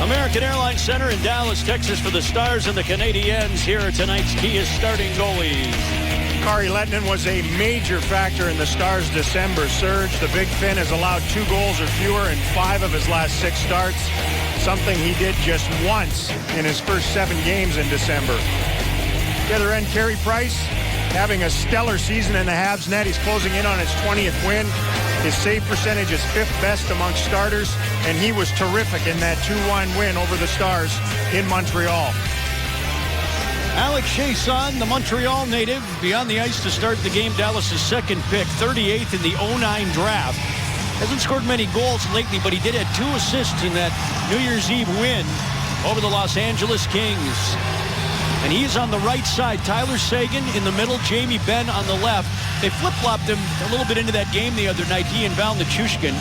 American Airlines Center in Dallas, Texas for the Stars and the Canadiens. Here are tonight's Kia starting goalies. Kari Lehtinen was a major factor in the Stars' December surge. The Big Finn has allowed 2 goals or fewer in 5 of his last 6 starts, something he did just once in his first 7 games in December. The other end, Carey Price, having a stellar season in the Habs net. He's closing in on his 20th win. His save percentage is 5th best amongst starters, and he was terrific in that 2-1 win over the Stars in Montreal. Alex Chiasson, the Montreal native, beyond the ice to start the game. Dallas' second pick, 38th in the 09 draft. Hasn't scored many goals lately, but he did have 2 assists in that New Year's Eve win over the Los Angeles Kings. And he is on the right side. Tyler Seguin in the middle, Jamie Benn on the left. They flip-flopped him a little bit into that game the other night, he and Val Nichushkin.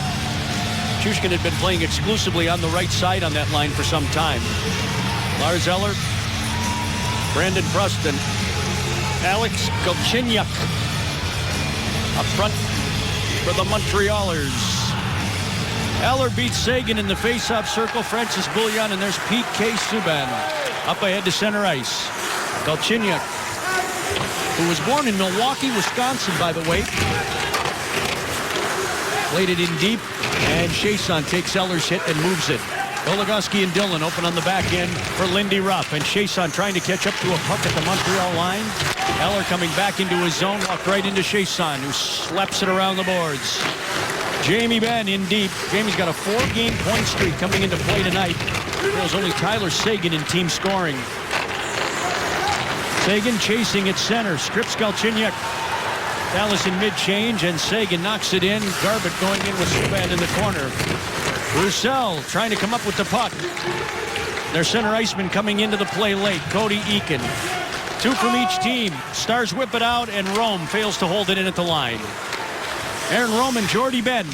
Nichushkin had been playing exclusively on the right side on that line for some time. Lars Eller, Brandon Preston, Alex Galchenyuk up front for the Montrealers. Eller beats Seguin in the face-off circle. Francis Bouillon, and there's Pete K. Subban up ahead to center ice. Galchenyuk, who was born in Milwaukee, Wisconsin, by the way. Played it in deep, and Chiasson takes Eller's hit and moves it. Goligoski and Dillon open on the back end for Lindy Ruff, and Chiasson trying to catch up to a puck at the Montreal line. Eller coming back into his zone, walked right into Chiasson, who slaps it around the boards. Jamie Benn in deep. Jamie's got a 4-game point streak coming into play tonight. There's only Tyler Seguin in team scoring. Seguin chasing at center, strips Galchenyuk. Dallas in mid-change, and Seguin knocks it in. Garbutt going in with Subban in the corner. Roussel trying to come up with the puck. Their center iceman coming into the play late, Cody Eakin. 2 from each team. Stars whip it out, and Rome fails to hold it in at the line. Aaron Rome and Jordy Benn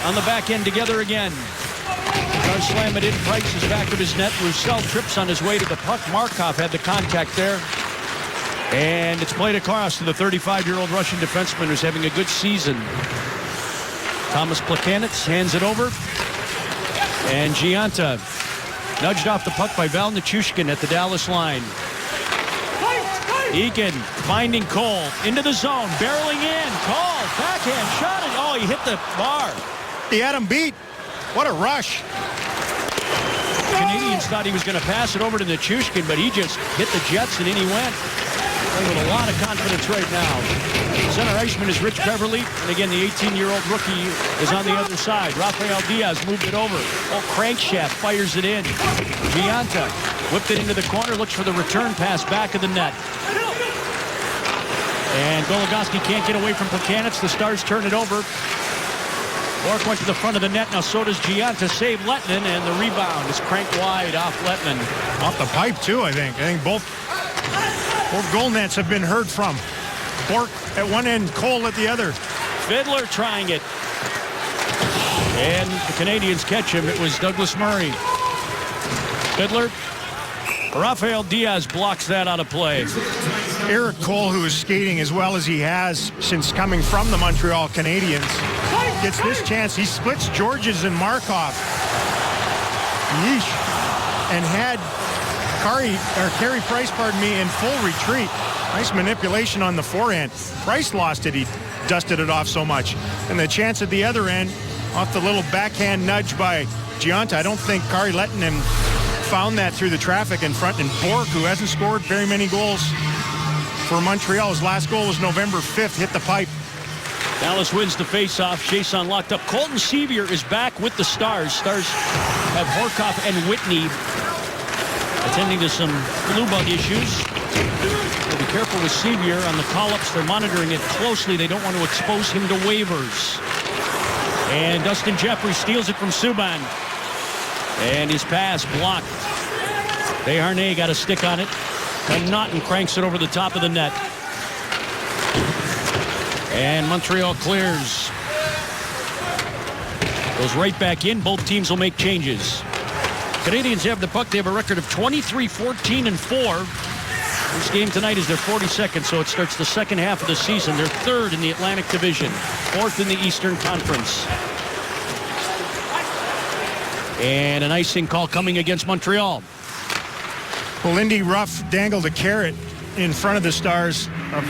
on the back end together again. Stars slam it in. Price is back of his net. Roussel trips on his way to the puck. Markov had the contact there. And it's played across to the 35-year-old Russian defenseman who's having a good season. Thomas Plekanec hands it over. And Gionta nudged off the puck by Val Nichushkin at the Dallas line. Eakin finding Cole into the zone, barreling in. Cole, backhand, shot it. Oh, he hit the bar. He had him beat. What a rush. The Canadians thought he was going to pass it over to Nichushkin, but he just hit the Jets and in he went. Playing with a lot of confidence right now. Center iceman is Rich Beverly, and again, the 18-year-old rookie is on the other side. Rafael Diaz moved it over. Oh, Crankshaft fires it in. Gionta whipped it into the corner, looks for the return pass back of the net. And Goligoski can't get away from Plekanec. The Stars turn it over. Bork went to the front of the net. Now so does Gionta. Save Lehtinen, and the rebound is cranked wide off Lehtinen. Off the pipe, too, I think. Both goal nets have been heard from. Bork at one end, Cole at the other. Fiddler trying it. And the Canadians catch him. It was Douglas Murray. Fiddler. Rafael Diaz blocks that out of play. Eric Cole, who is skating as well as he has since coming from the Montreal Canadiens, gets this chance. He splits Georges and Markov. Yeesh. And had Carey Price, in full retreat. Nice manipulation on the forehand. Price lost it. He dusted it off so much. And the chance at the other end, off the little backhand nudge by Gionta. I don't think Kari Lehtinen found that through the traffic in front. And Bork, who hasn't scored very many goals for Montreal. His last goal was November 5th, hit the pipe. Dallas wins the faceoff. Chiasson locked up. Colton Sevier is back with the Stars. Stars have Horkoff and Whitney attending to some flu bug issues. So be careful with Sevier on the call-ups. They're monitoring it closely. They don't want to expose him to waivers. And Dustin Jeffrey steals it from Subban. And his pass blocked. Desharnais got a stick on it. And Naughton cranks it over the top of the net. And Montreal clears. Goes right back in. Both teams will make changes. Canadians have the puck. They have a record of 23-14-4. This game tonight is their 42nd, so it starts the second half of the season. They're third in the Atlantic Division, fourth in the Eastern Conference. And an icing call coming against Montreal. Well, Lindy Ruff dangled a carrot in front of the Stars of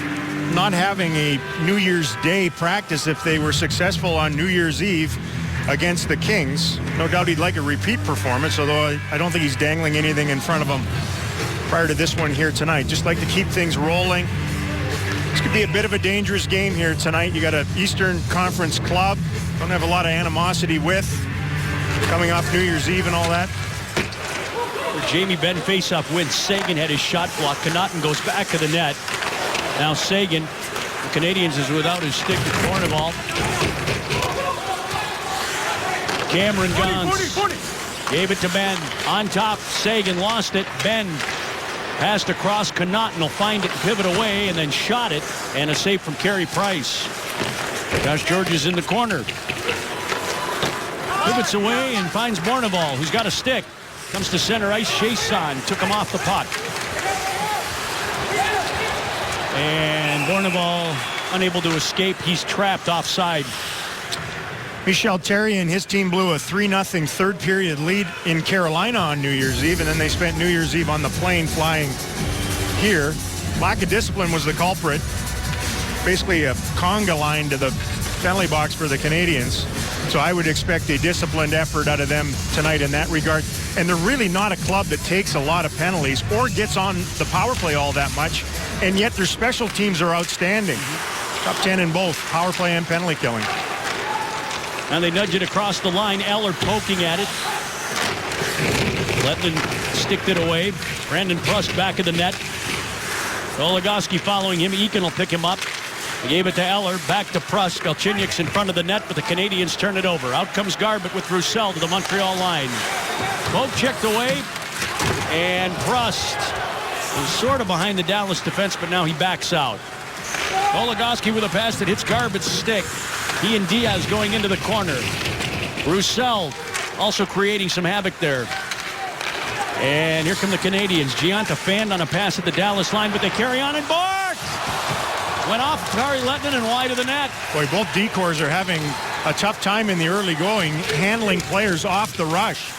not having a New Year's Day practice if they were successful on New Year's Eve against the Kings. No doubt he'd like a repeat performance, although I don't think he's dangling anything in front of him prior to this one here tonight. Just like to keep things rolling. This could be a bit of a dangerous game here tonight. You got an Eastern Conference club. Don't have a lot of animosity with. Coming off New Year's Eve and all that. Jamie Benn faceoff wins. Seguin had his shot blocked. Connaughton goes back to the net. Now Seguin. The Canadians is without his stick to Bournival. Cameron Gauns gave it to Benn. On top, Seguin lost it. Benn passed across. Connaughton will find it and pivot away and then shot it. And a save from Carey Price. Josh Georges in the corner. Pivots away and finds Bournival, who's got a stick. Comes to center ice. Chiasson took him off the puck. And Bournival unable to escape. He's trapped offside. Michel Therrien and his team blew a 3-0 third period lead in Carolina on New Year's Eve, and then they spent New Year's Eve on the plane flying here. Lack of discipline was the culprit. Basically a conga line to the penalty box for the Canadians. So I would expect a disciplined effort out of them tonight in that regard. And they're really not a club that takes a lot of penalties or gets on the power play all that much. And yet their special teams are outstanding. Top 10 in both power play and penalty killing. And they nudge it across the line. Eller poking at it. Lettman sticked it away. Brandon Prust back of the net. Goligoski following him. Eakin will pick him up. He gave it to Eller, back to Prust. Galchenyuk's in front of the net, but the Canadians turn it over. Out comes Garbutt with Roussel to the Montreal line. Both checked away, and Prust is sort of behind the Dallas defense, but now he backs out. Goligoski with a pass that hits Garbutt's stick. He and Diaz going into the corner. Roussel also creating some havoc there. And here come the Canadians. Gionta fanned on a pass at the Dallas line, but they carry on and Bork! Went off Kari Lettman and wide of the net. Boy, both decors are having a tough time in the early going, handling players off the rush.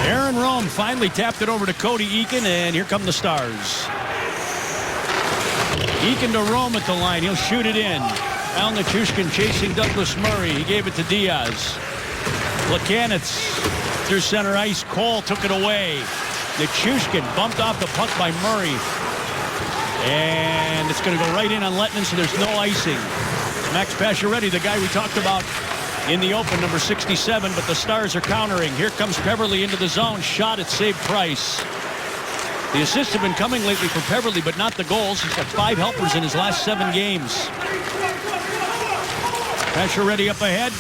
Aaron Rome finally tapped it over to Cody Eakin, and here come the Stars. Eakin to Rome at the line. He'll shoot it in. Al Nichushkin chasing Douglas Murray. He gave it to Diaz. Plekanec through center ice. Cole took it away. Nichushkin bumped off the puck by Murray. And it's going to go right in on Lettman, so there's no icing. Max Pacioretty, the guy we talked about in the open, number 67, but the Stars are countering. Here comes Peverley into the zone. Shot at save Price. The assists have been coming lately for Peverley, but not the goals. He's got 5 helpers in his last 7 games. Pacioretty up ahead.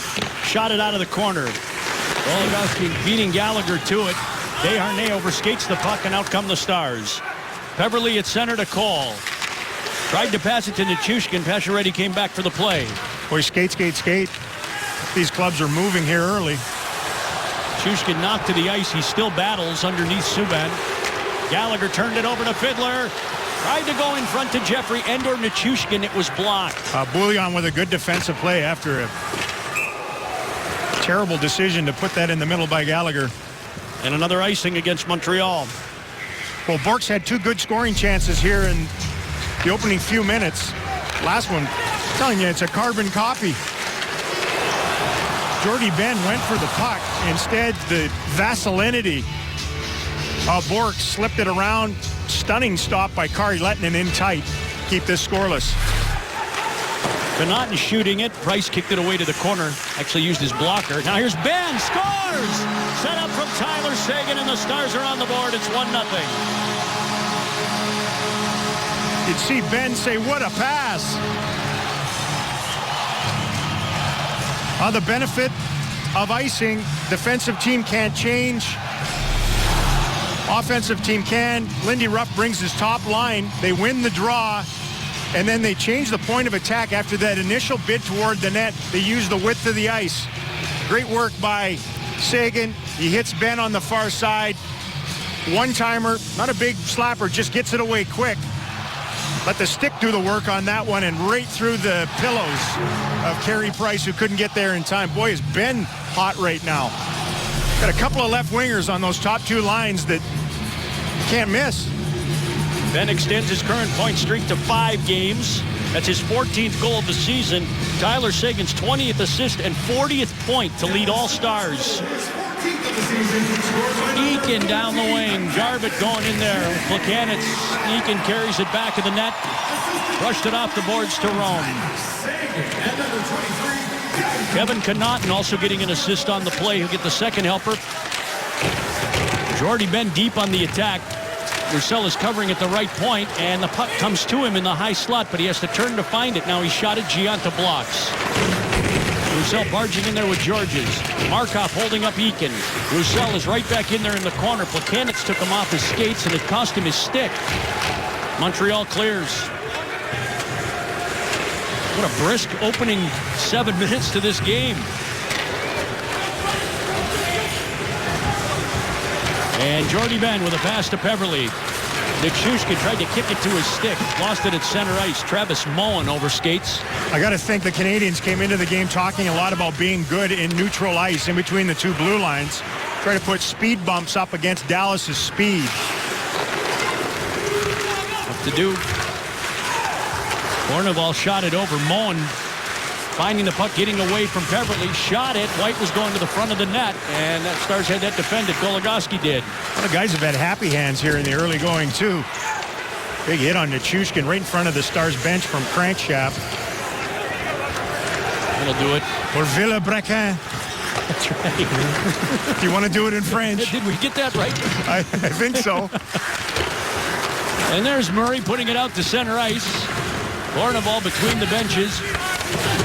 Shot it out of the corner. Goligoski beating Gallagher to it. Desharnais overskates the puck, and out come the Stars. Peverley at center to Cole. Tried to pass it to Nichushkin. Pacioretty came back for the play. Boy, skate. These clubs are moving here early. Nichushkin knocked to the ice. He still battles underneath Subban. Gallagher turned it over to Fiddler. Tried to go in front to Jeffrey Endor Nichushkin. It was blocked. Bouillon with a good defensive play after a terrible decision to put that in the middle by Gallagher. And another icing against Montreal. Well, Bork's had 2 good scoring chances here in the opening few minutes. Last one, I'm telling you, it's a carbon copy. Jordy Benn went for the puck. Instead, the vacilinity of Bork slipped it around. Stunning stop by Kari Lettinen in tight. Keep this scoreless. Connaughton shooting it. Price kicked it away to the corner. Actually used his blocker. Now here's Benn. Scores! Set up from Tyler Seguin, and the Stars are on the board. It's 1-0. You'd see Ben say, what a pass. On the benefit of icing, defensive team can't change. Offensive team can. Lindy Ruff brings his top line. They win the draw. And then they change the point of attack after that initial bid toward the net. They use the width of the ice. Great work by Seguin. He hits Ben on the far side. One-timer, not a big slapper, just gets it away quick. Let the stick do the work on that one and right through the pillows of Carey Price, who couldn't get there in time. Boy, is Ben hot right now. Got a couple of left wingers on those top two lines that can't miss. Ben extends his current point streak to 5 games. That's his 14th goal of the season. Tyler Seguin's 20th assist and 40th point to lead all Stars. Eakin down the wing. Jarvik going in there. Plekanec. Eakin carries it back of the net. Rushed it off the boards to Rome. Kevin Connaughton also getting an assist on the play. He'll get the second helper. Jordy Ben deep on the attack. Roussel is covering at the right point, and the puck comes to him in the high slot, but he has to turn to find it. Now he's shot it. Gionta blocks. Roussel barging in there with Georges. Markov holding up Eakin. Roussel is right back in there in the corner. Plekanec took him off his skates, and it cost him his stick. Montreal clears. What a brisk opening 7 minutes to this game. And Jordy Ben with a pass to Peverley. Nichushkin tried to kick it to his stick. Lost it at center ice. Travis Moen over skates. I got to think the Canadians came into the game talking a lot about being good in neutral ice in between the two blue lines. Try to put speed bumps up against Dallas's speed. What to do? Bourneval shot it over. Moen finding the puck, getting away from Peverley. Shot it. White was going to the front of the net, and that Stars had that defended. Goligoski did. Well, the guys have had happy hands here in the early going, too. Big hit on Nichushkin right in front of the Stars bench from Crankshaft. That'll do it. For Villebrequin. That's right. Do you want to do it in French? Did we get that right? I think so. And there's Murray putting it out to center ice. Bourneval between the benches.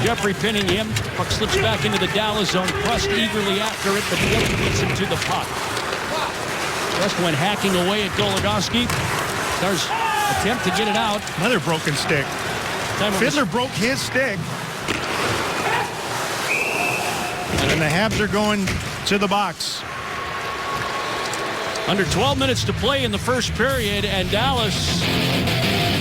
Jeffrey pinning him. Puck slips back into the Dallas zone. Crust eagerly after it, but Willie gets him to the puck. Crust went hacking away at Goligoski. Stars attempt to get it out. Another broken stick. Fiddler broke his stick. And the Habs are going to the box. Under 12 minutes to play in the first period, and Dallas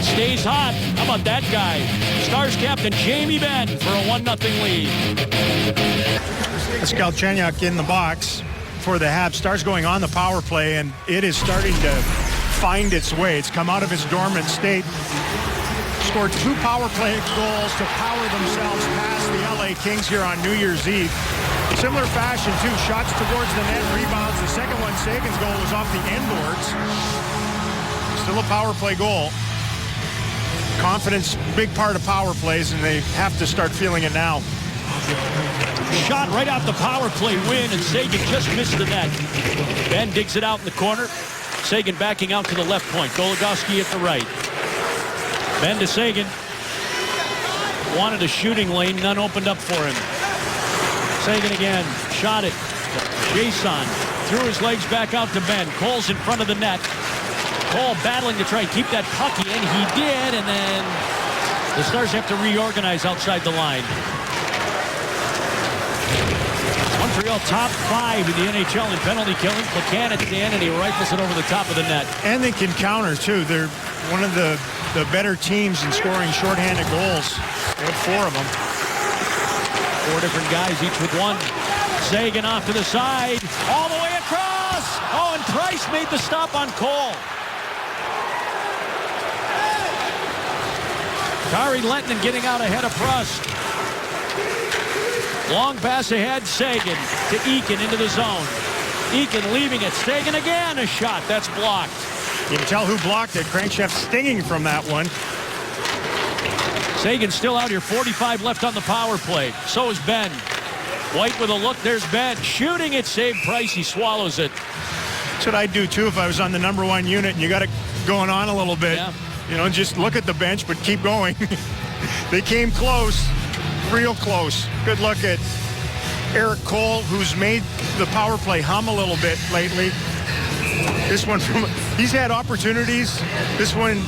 stays hot. How about that guy? Stars captain Jamie Benn for a 1-0 lead. That's Galchenyuk in the box for the Habs. Stars going on the power play, and it is starting to find its way. It's come out of its dormant state. Scored 2 power play goals to power themselves past the LA Kings here on New Year's Eve. Similar fashion, too. Shots towards the net, rebounds. The second one, Sagan's goal, was off the end boards. Still a power play goal. Confidence, big part of power plays, and they have to start feeling it now. Shot right off the power play win, and Sagan just missed the net. Ben digs it out in the corner. Sagan backing out to the left point. Goligoski at the right. Ben to Sagan. Wanted a shooting lane, none opened up for him. Sagan again, shot it. Jason threw his legs back out to Ben. Cole's in front of the net. Cole battling to try and keep that puck in. He did, and then the Stars have to reorganize outside the line. Montreal top 5 in the NHL in penalty killing. Plekanec in, and he rifles it over the top of the net. And they can counter, too. They're one of the better teams in scoring shorthanded goals. They have 4 of them. 4 different guys, each with 1. Sagan off to the side, all the way across. Oh, and Price made the stop on Cole. Kari Lehtonen getting out ahead of Prust. Long pass ahead, Sagan to Eakin into the zone. Eakin leaving it. Sagan again, a shot. That's blocked. You can tell who blocked it. Crankshaft stinging from that one. Sagan still out here. 45 left on the power play. So is Ben. White with a look. There's Ben. Shooting it. Saved Price. He swallows it. That's what I'd do, too, if I was on the #1 unit and you got it going on a little bit. Yeah. You know, just look at the bench, but keep going. They came close. Real close. Good look at Eric Cole, who's made the power play hum a little bit lately. This one, he's had opportunities. This one,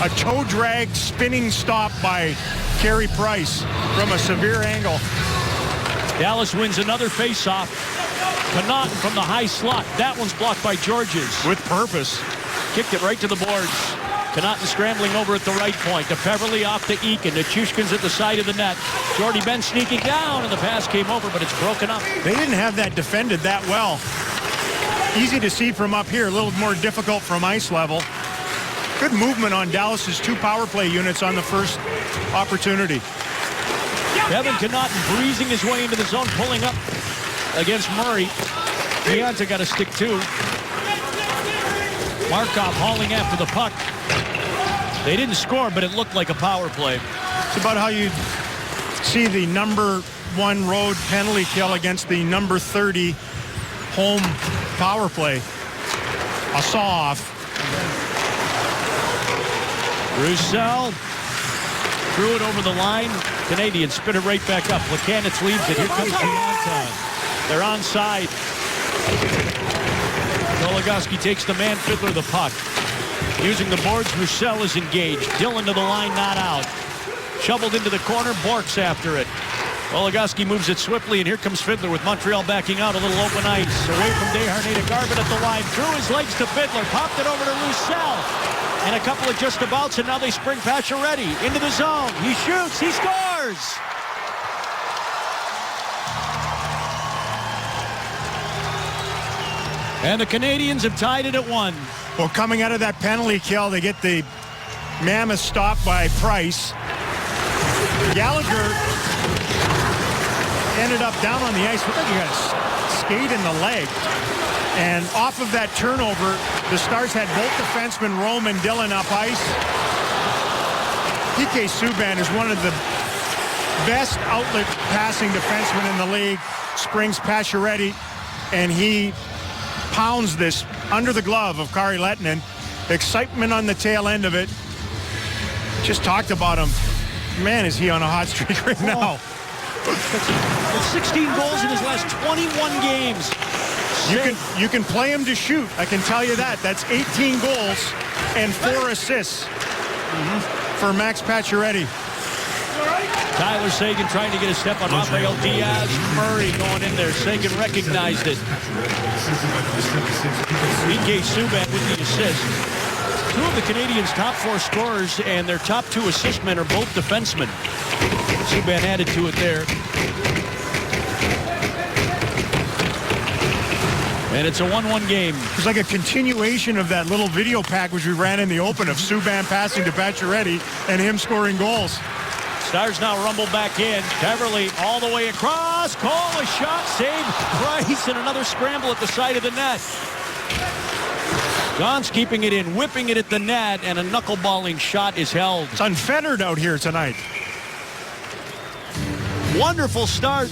a toe drag spinning stop by Carey Price from a severe angle. Dallas wins another faceoff. Connaughton from the high slot. That one's blocked by Georges. With purpose. Kicked it right to the boards. Connaughton scrambling over at the right point. To Peverly, off to Eakin. To Chushkin's at the side of the net. Jordy Ben sneaking down, and the pass came over, but it's broken up. They didn't have that defended that well. Easy to see from up here, a little more difficult from ice level. Good movement on Dallas's 2 power play units on the first opportunity. Kevin Connaughton breezing his way into the zone, pulling up against Murray. Gianta got a stick too. Markov hauling after the puck. They didn't score, but it looked like a power play. It's about how you see the number 1 road penalty kill against the number 30 home power play. A saw-off. Roussel threw it over the line. Canadians spit it right back up. Plekanec leaves it. Here comes Gianta. They're onside. Goligoski takes the man. Fiddler the puck. Using the boards, Roussel is engaged. Dillon to the line, not out. Shoveled into the corner. Bork's after it. Goligoski moves it swiftly, and here comes Fiddler with Montreal backing out. A little open ice. Away from Desharnais to Garbutt at the line. Through his legs to Fiddler. Popped it over to Roussel. And a couple of just abouts, and now they spring Pacioretty into the zone. He shoots. He scores. And the Canadians have tied it at 1. Well, coming out of that penalty kill, they get the mammoth stop by Price. Gallagher ended up down on the ice. Looked like he got a skate in the leg. And off of that turnover, the Stars had both defensemen, Rome and Dillon, up ice. PK Subban is one of the best outlet passing defensemen in the league. Springs Pacioretty, and he pounds this under the glove of Kari Lehtonen. Excitement on the tail end of it. Just talked about him. Man, is he on a hot streak right now. With 16 goals in his last 21 games. You can play him to shoot. I can tell you that. That's 18 goals and 4 assists for Max Pacioretty. Tyler Seguin trying to get a step on Rafael Diaz. Murray going in there. Seguin recognized it. PK Subban with the assist. 2 of the Canadians' top 4 scorers and their top 2 assist men are both defensemen. Subban added to it there. And it's a 1-1 game. It's like a continuation of that little video package we ran in the open of Subban passing to Pacioretty and him scoring goals. Stars now rumble back in. Beverly all the way across. Cole, a shot, save, Price, and another scramble at the side of the net. John's keeping it in, whipping it at the net, and a knuckleballing shot is held. It's unfettered out here tonight. Wonderful start.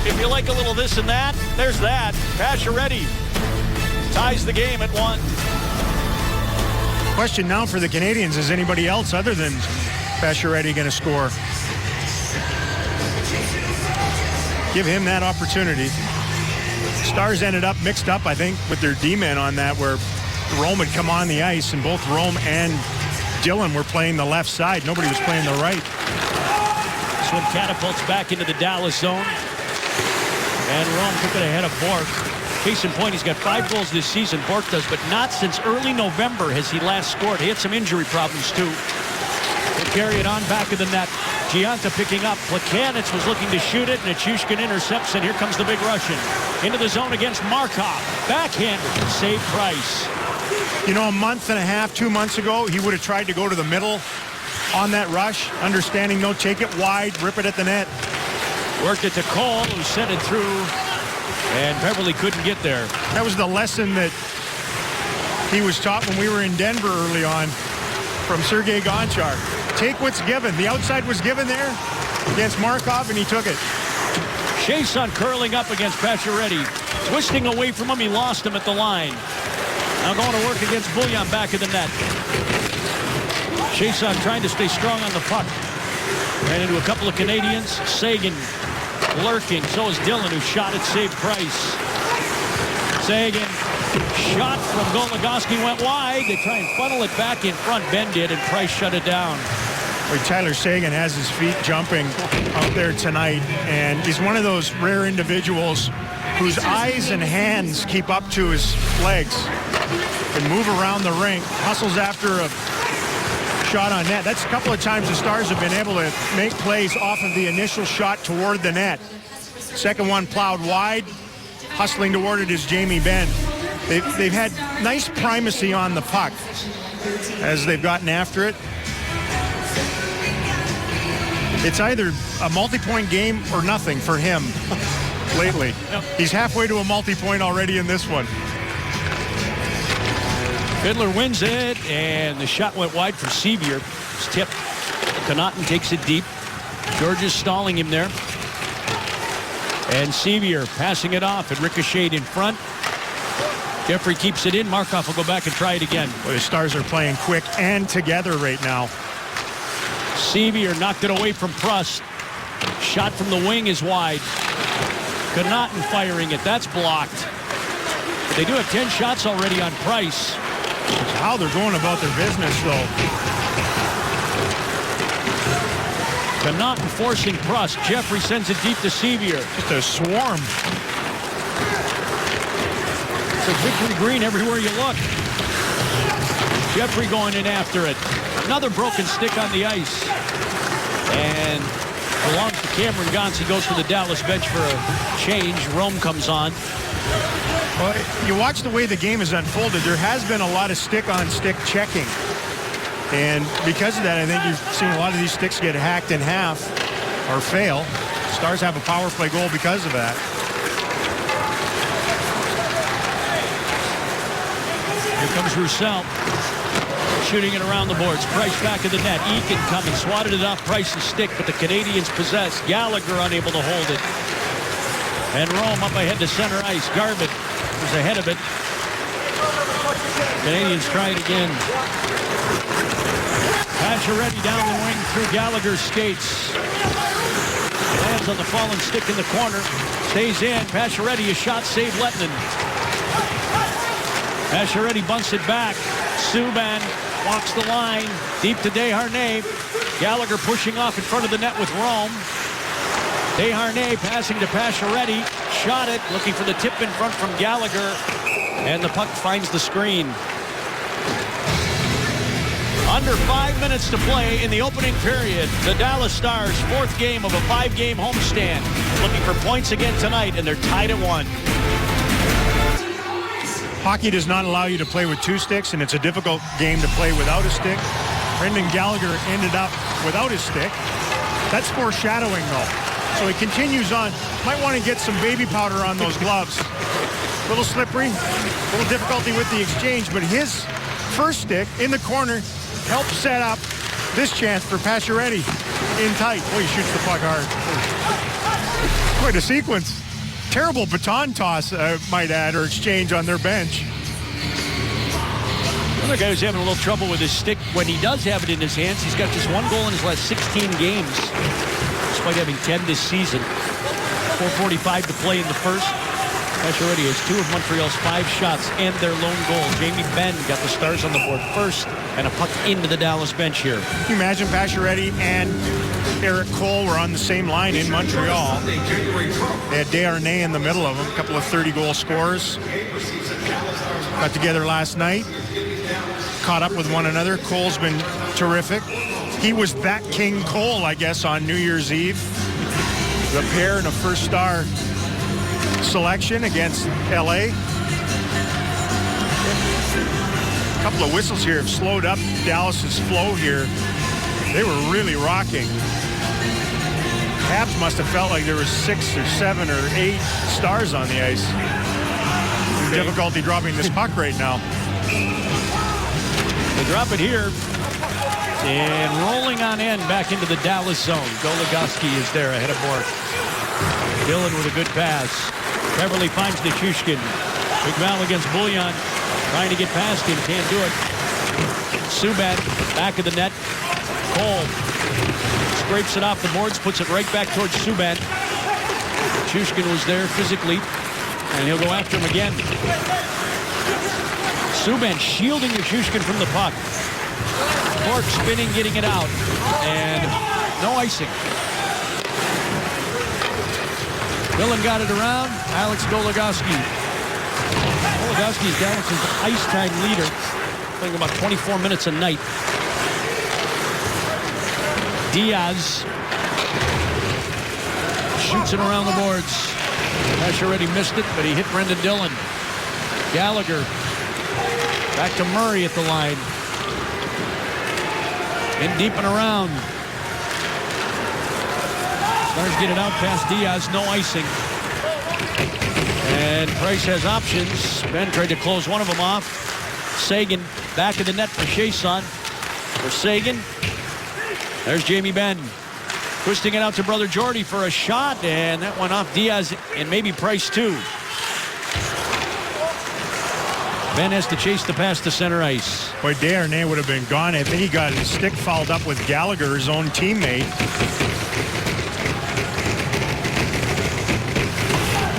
If you like a little this and that, there's that. Pacioretty ties the game at 1. Question now for the Canadians, is anybody else other than Pacioretty going to score? Give him that opportunity. Stars ended up mixed up, I think, with their D-men on that, where Rome had come on the ice, and both Rome and Dillon were playing the left side. Nobody was playing the right. This one catapults back into the Dallas zone. And Rome took it ahead of Bork. Case in point, he's got 5 goals this season, Bork does, but not since early November has he last scored. He had some injury problems, too. They carry it on back of the net. Gianta picking up. Plekanec was looking to shoot it, and Nichushkin intercepts, and here comes the big Russian. Into the zone against Markov. Backhander. Save Price. You know, a month and a half, 2 months ago, he would have tried to go to the middle on that rush, understanding no, take it wide, rip it at the net. Worked it to Cole, who sent it through, and Beverly couldn't get there. That was the lesson that he was taught when we were in Denver early on from Sergei Gonchar. Take what's given. The outside was given there against Markov, and he took it. Chiasson curling up against Pacioretty. Twisting away from him, he lost him at the line. Now going to work against Bouillon back of the net. Chiasson trying to stay strong on the puck. Ran into a couple of Canadians. Seguin lurking. So is Dillon, who shot it, saved Price. Seguin, shot from Goligoski, went wide. They try and funnel it back in front. Ben did, and Price shut it down. Tyler Seguin has his feet jumping out there tonight, and he's one of those rare individuals whose eyes and hands keep up to his legs. Can move around the rink, hustles after a shot on net. That's a couple of times the Stars have been able to make plays off of the initial shot toward the net. Second one plowed wide. Hustling toward it is Jamie Benn. They've had nice primacy on the puck as they've gotten after it. It's either a multi-point game or nothing for him lately. Yep. He's halfway to a multi-point already in this one. Fiddler wins it, and the shot went wide for Sevier. It's tipped. Connaughton takes it deep. George is stalling him there. And Sevier passing it off. It ricocheted in front. Jeffrey keeps it in. Markov will go back and try it again. Well, the Stars are playing quick and together right now. Sevier knocked it away from Prust. Shot from the wing is wide. Connaughton firing it. That's blocked. But they do have 10 shots already on Price. It's how they're going about their business, though. Connaughton forcing Prust. Jeffrey sends it deep to Sevier. Just a swarm. It's a victory green everywhere you look. Jeffrey going in after it. Another broken stick on the ice. And belongs to Cameron Gaunce. He goes to the Dallas bench for a change. Rome comes on. Well, you watch the way the game has unfolded. There has been a lot of stick-on-stick checking. And because of that, I think you've seen a lot of these sticks get hacked in half or fail. Stars have a power play goal because of that. Here comes Roussel. Shooting it around the boards. Price back of the net. Eakin coming. Swatted it off Price's stick, but the Canadians possess. Gallagher unable to hold it. And Rome up ahead to center ice. Garbutt was ahead of it. Canadians try it again. Pacioretty down the wing through Gallagher's skates. Lands on the fallen stick in the corner. Stays in. Pacioretty, a shot saved Lettinen. Pacioretty bunts it back. Subban walks the line. Deep to Desharnais. Gallagher pushing off in front of the net with Rome. Desharnais passing to Pacioretty. Shot it. Looking for the tip in front from Gallagher. And the puck finds the screen. Under 5 minutes to play in the opening period. The Dallas Stars' fourth game of a 5-game homestand. Looking for points again tonight, and they're tied at 1. Hockey does not allow you to play with 2 sticks, and it's a difficult game to play without a stick. Brendan Gallagher ended up without his stick. That's foreshadowing, though. So he continues on. Might want to get some baby powder on those gloves. A little slippery, a little difficulty with the exchange, but his first stick in the corner helps set up this chance for Pacioretty in tight. Boy, he shoots the puck hard. Quite a sequence. Terrible baton toss, might add, or exchange on their bench. Another guy who's having a little trouble with his stick. When he does have it in his hands, he's got just 1 goal in his last 16 games, despite having 10 this season. 4:45 to play in the first. Pacioretty has 2 of Montreal's 5 shots and their lone goal. Jamie Benn got the Stars on the board first, and a puck into the Dallas bench here. Can you imagine Pacioretty and Eric Cole were on the same line in Montreal? They had Desharnais in the middle of them, a couple of 30-goal scorers. Got together last night, caught up with one another. Cole's been terrific. He was that King Cole, I guess, on New Year's Eve. The pair in a first-star selection against LA. A couple of whistles here have slowed up Dallas's flow here. They were really rocking. Habs must have felt like there was 6 or 7 or 8 Stars on the ice. Difficulty dropping this puck right now. They drop it here. And rolling on end back into the Dallas zone. Goligoski is there ahead of Bork. Dillon with a good pass. Beverly finds Nichushkin. Big foul against Bouillon. Trying to get past him. Can't do it. Subban back of the net. Cole scrapes it off the boards. Puts it right back towards Subban. Nichushkin was there physically. And he'll go after him again. Subban shielding Nichushkin from the puck. Cork spinning, getting it out. And no icing. Dillon got it around. Alex Goligoski. Goligoski is Dallas's ice time leader. Playing about 24 minutes a night. Diaz shoots it around the boards. Pacioretty missed it, but he hit Brendan Dillon. Gallagher back to Murray at the line. In deep and around. Stars get it out past Diaz, no icing. And Price has options. Ben tried to close one of them off. Seguin back of the net for Chiasson. For Seguin. There's Jamie Benn. Twisting it out to brother Jordy for a shot, and that went off Diaz and maybe Price too. Ben has to chase the pass to center ice. Boy, Desharnais would have been gone. I think he got his stick fouled up with Gallagher, his own teammate.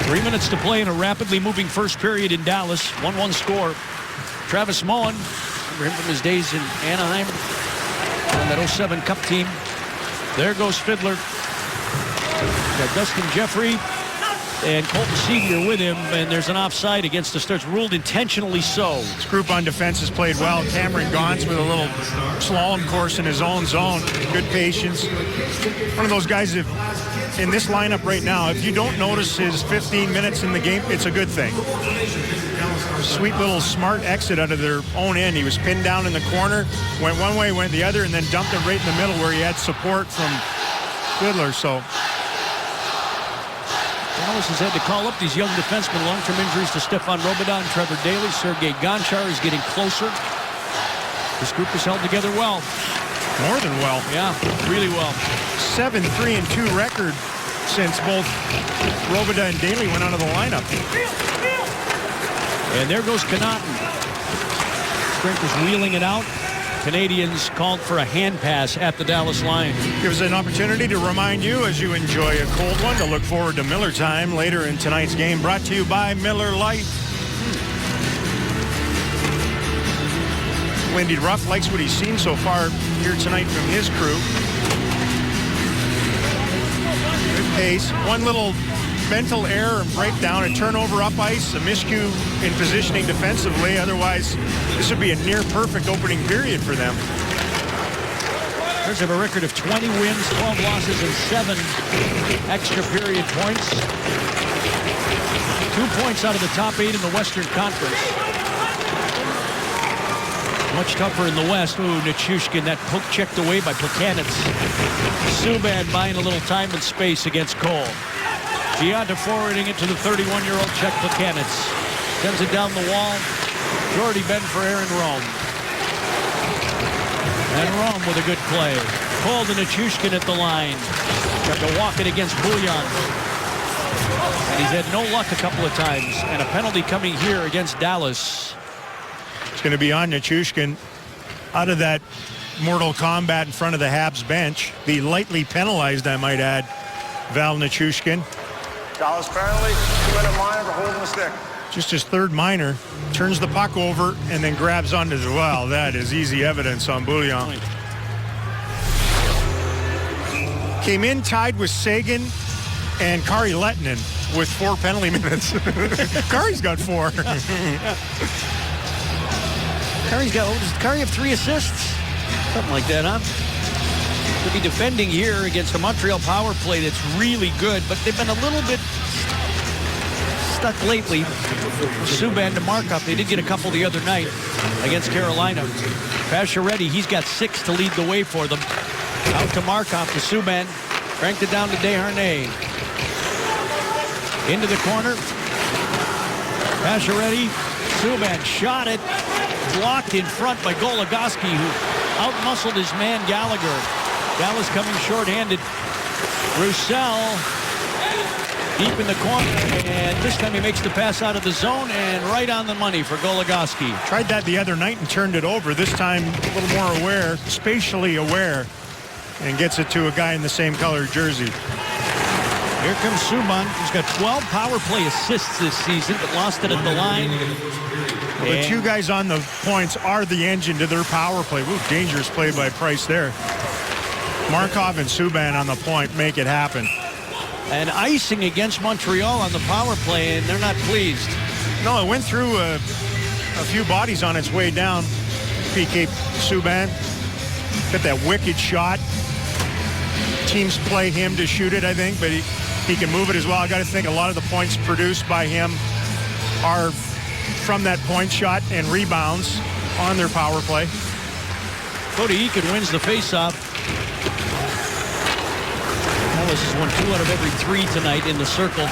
3 minutes to play in a rapidly moving first period in Dallas. 1-1 score. Travis Moen, remember him from his days in Anaheim on that 07 Cup team. There goes Fiddler. Got Dustin Jeffrey and Colton Senior with him, and there's an offside against the Stars, ruled intentionally so. This group on defense has played well. Cameron Gaunce with a little slalom course in his own zone. Good patience. One of those guys, if in this lineup right now, if you don't notice his 15 minutes in the game, it's a good thing. Sweet little smart exit out of their own end. He was pinned down in the corner, went one way, went the other, and then dumped it right in the middle where he had support from Fiddler. So Dallas has had to call up these young defensemen. Long-term injuries to Stefan Robidas, Trevor Daley. Sergei Gonchar is getting closer. This group is held together well. More than well. Yeah, really well. 7-3-2 record since both Robidas and Daley went out of the lineup. And there goes Connaughton. Sprint was wheeling it out. Canadians called for a hand pass at the Dallas line. Gives an opportunity to remind you, as you enjoy a cold one, to look forward to Miller Time later in tonight's game. Brought to you by Miller Lite. Lindy Ruff likes what he's seen so far here tonight from his crew. Good pace. One little mental error and breakdown, a turnover up ice, a miscue in positioning defensively. Otherwise, this would be a near perfect opening period for them. Bears have a record of 20 wins, 12 losses, and 7 extra period points. 2 points out of the top 8 in the Western Conference. Much tougher in the West. Ooh, Nichushkin, that poke checked away by Plekanec. Subban buying a little time and space against Cole. Gianta forwarding it to the 31-year-old Czech Plekanec. Sends it down the wall. Jordy Ben for Aaron Rome. And Rome with a good play. Cole to Nichushkin at the line. Tried to walk it against Bouillon. And he's had no luck a couple of times. And a penalty coming here against Dallas. It's going to be on Nichushkin out of that Mortal Kombat in front of the Habs bench. The lightly penalized, I might add, Val Nichushkin. Dallas penalty, 2-minute minor for holding the stick. Just his third minor. Turns the puck over and then grabs onto the well. That is easy evidence on Bouillon. Came in tied with Seguin and Kari Lehtinen with 4 penalty minutes. Kari's got 4. Kari's got, does Kari have 3 assists? Something like that, huh? Could be defending here against a Montreal power play that's really good, but they've been a little bit stuck lately. Subban to Markov. They did get a couple the other night against Carolina. Pacioretty, he's got 6 to lead the way for them. Out to Markov, to Subban. Cranked it down to Desharnais. Into the corner. Pacioretty. Subban shot it. Blocked in front by Goligoski, who out-muscled his man Gallagher. Dallas coming short-handed. Roussel deep in the corner, and this time he makes the pass out of the zone and right on the money for Goligoski. Tried that the other night and turned it over. This time a little more aware, spatially aware, and gets it to a guy in the same color jersey. Here comes Subban. He's got 12 power play assists this season, but lost it at the line. The two guys on the points are the engine to their power play. Ooh, dangerous play by Price there. Markov and Subban on the point make it happen. And icing against Montreal on the power play, and they're not pleased. No, it went through a few bodies on its way down. PK Subban got that wicked shot. Teams play him to shoot it, I think, but he can move it as well. I got to think a lot of the points produced by him are from that point shot and rebounds on their power play. Cody Eakin wins the faceoff. Dallas has won 2 out of every 3 tonight in the circle.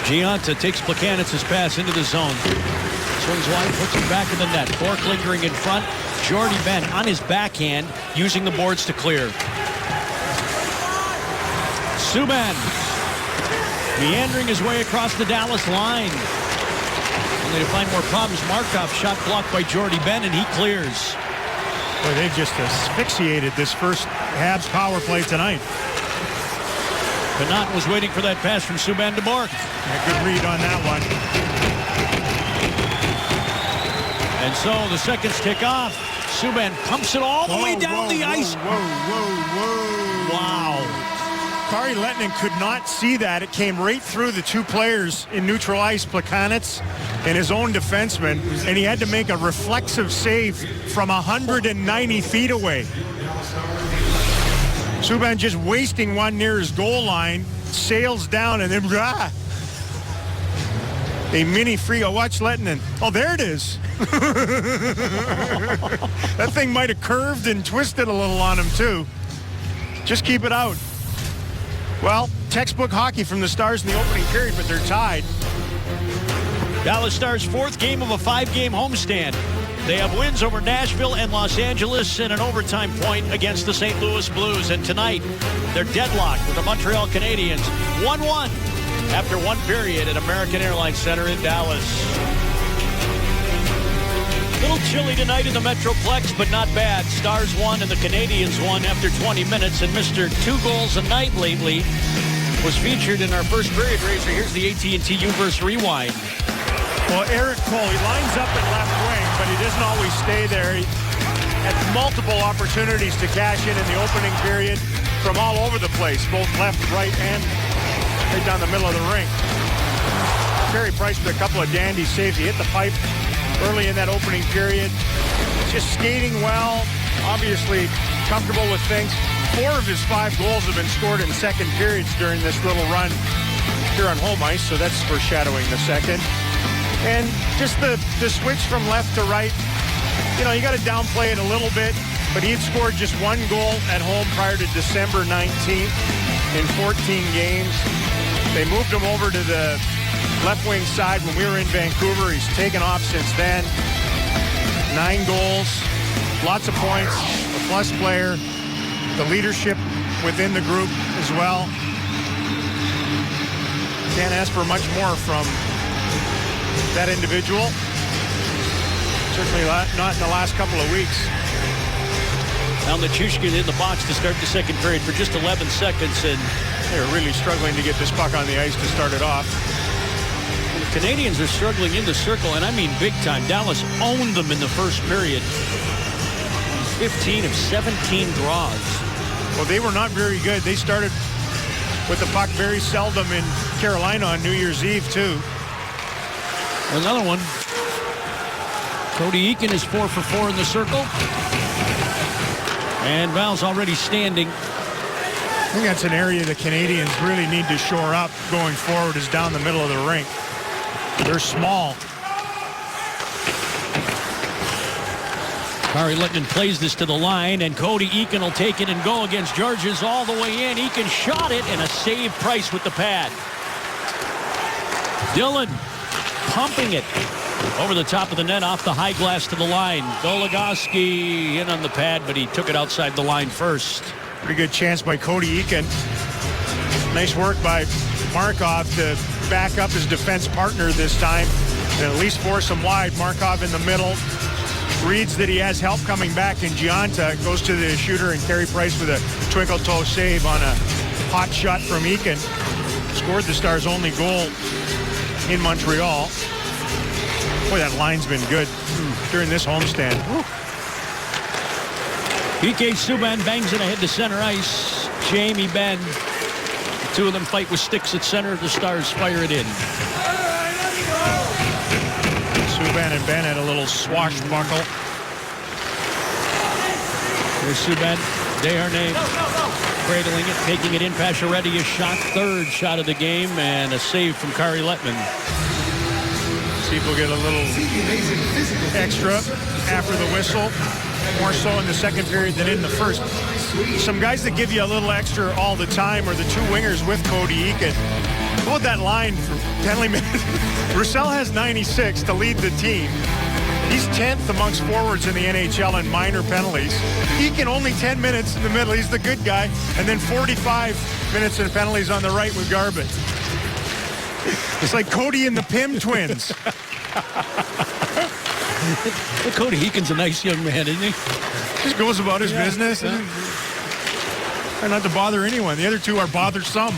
Gionta takes Plekanitz's pass into the zone. Swings wide, puts it back in the net. Cork lingering in front. Jordy Ben on his backhand, using the boards to clear. Subban meandering his way across the Dallas line. Only to find more problems. Markov shot blocked by Jordy Ben, and he clears. Boy, they've just asphyxiated this first Habs power play tonight. Connauton was waiting for that pass from Subban to Bourque. A good read on that one. And so the seconds tick off. Subban pumps it all the way down the ice. Wow. Kari Lehtonen could not see that. It came right through the two players in neutral ice, Plekanec and his own defenseman, and he had to make a reflexive save from 190 feet away. Subban just wasting one near his goal line, sails down, and then a mini free. Watch Lehtonen. Oh, there it is. That thing might have curved and twisted a little on him, too. Just keep it out. Well, textbook hockey from the Stars in the opening period, but they're tied. Dallas Stars' 4th game of a 5-game homestand. They have wins over Nashville and Los Angeles and an overtime point against the St. Louis Blues. And tonight, they're deadlocked with the Montreal Canadiens 1-1 after 1 period at American Airlines Center in Dallas. A little chilly tonight in the Metroplex, but not bad. Stars won and the Canadiens won after 20 minutes. And Mr. 2 goals a night lately was featured in our first period racer. Here's the AT&T U-verse rewind. Well, Eric Cole, he lines up in left wing, but he doesn't always stay there. He had multiple opportunities to cash in the opening period from all over the place, both left, right, and right down the middle of the rink. Carey Price with a couple of dandy saves. He hit the pipe early in that opening period. Just skating well, obviously comfortable with things. 4 of his 5 goals have been scored in second periods during this little run here on home ice, so that's foreshadowing the second. And just the switch from left to right, you know, you got to downplay it a little bit, but he had scored just 1 goal at home prior to December 19th in 14 games. They moved him over to the left wing side when we were in Vancouver. He's taken off since then. 9 goals, lots of points, a plus player, the leadership within the group as well. Can't ask for much more from that individual. Certainly not in the last couple of weeks. Now Nichushkin in the box to start the second period for just 11 seconds, and they're really struggling to get this puck on the ice to start it off. The Canadiens are struggling in the circle, and I mean big time. Dallas owned them in the first period. 15 of 17 draws. Well, they were not very good. They started with the puck very seldom in Carolina on New Year's Eve, too. Another one. Cody Eakin is 4 for 4 in the circle. And Val's already standing. I think that's an area the Canadiens really need to shore up going forward, is down the middle of the rink. They're small. Kari Lehtonen plays this to the line, and Cody Eakin will take it and go against Georges all the way in. Eakin shot it, and a save. Price with the pad. Dillon pumping it over the top of the net, off the high glass to the line. Goligoski in on the pad, but he took it outside the line first. Pretty good chance by Cody Eakin. Nice work by Markov to back up his defense partner this time and at least force him wide. Markov in the middle. Reads that he has help coming back in Gionta. Goes to the shooter, and Carey Price with a twinkle toe save on a hot shot from Eakin. Scored the Stars' only goal in Montreal. Boy, that line's been good during this homestand. PK Subban bangs it ahead to center ice. Jamie Benn. The two of them fight with sticks at center. The Stars fire it in. Subban and Benn had a little swashbuckle. There's Subban. Desharnais cradling it, taking it in. Pacioretty is shot. Third shot of the game, and a save from Kari Lettman. See if we'll get a little extra after the whistle. More so in the second period than in the first. Some guys that give you a little extra all the time are the two wingers with Cody Eakin. How about that line for penalty minutes? Roussel has 96 to lead the team. He's 10th amongst forwards in the NHL in minor penalties. Eakin only 10 minutes in the middle. He's the good guy. And then 45 minutes in penalties on the right with Garbutt. It's like Cody and the Pym twins. Cody Eakin's a nice young man, isn't he? Just goes about his business. Try not to bother anyone. The other two are bothersome.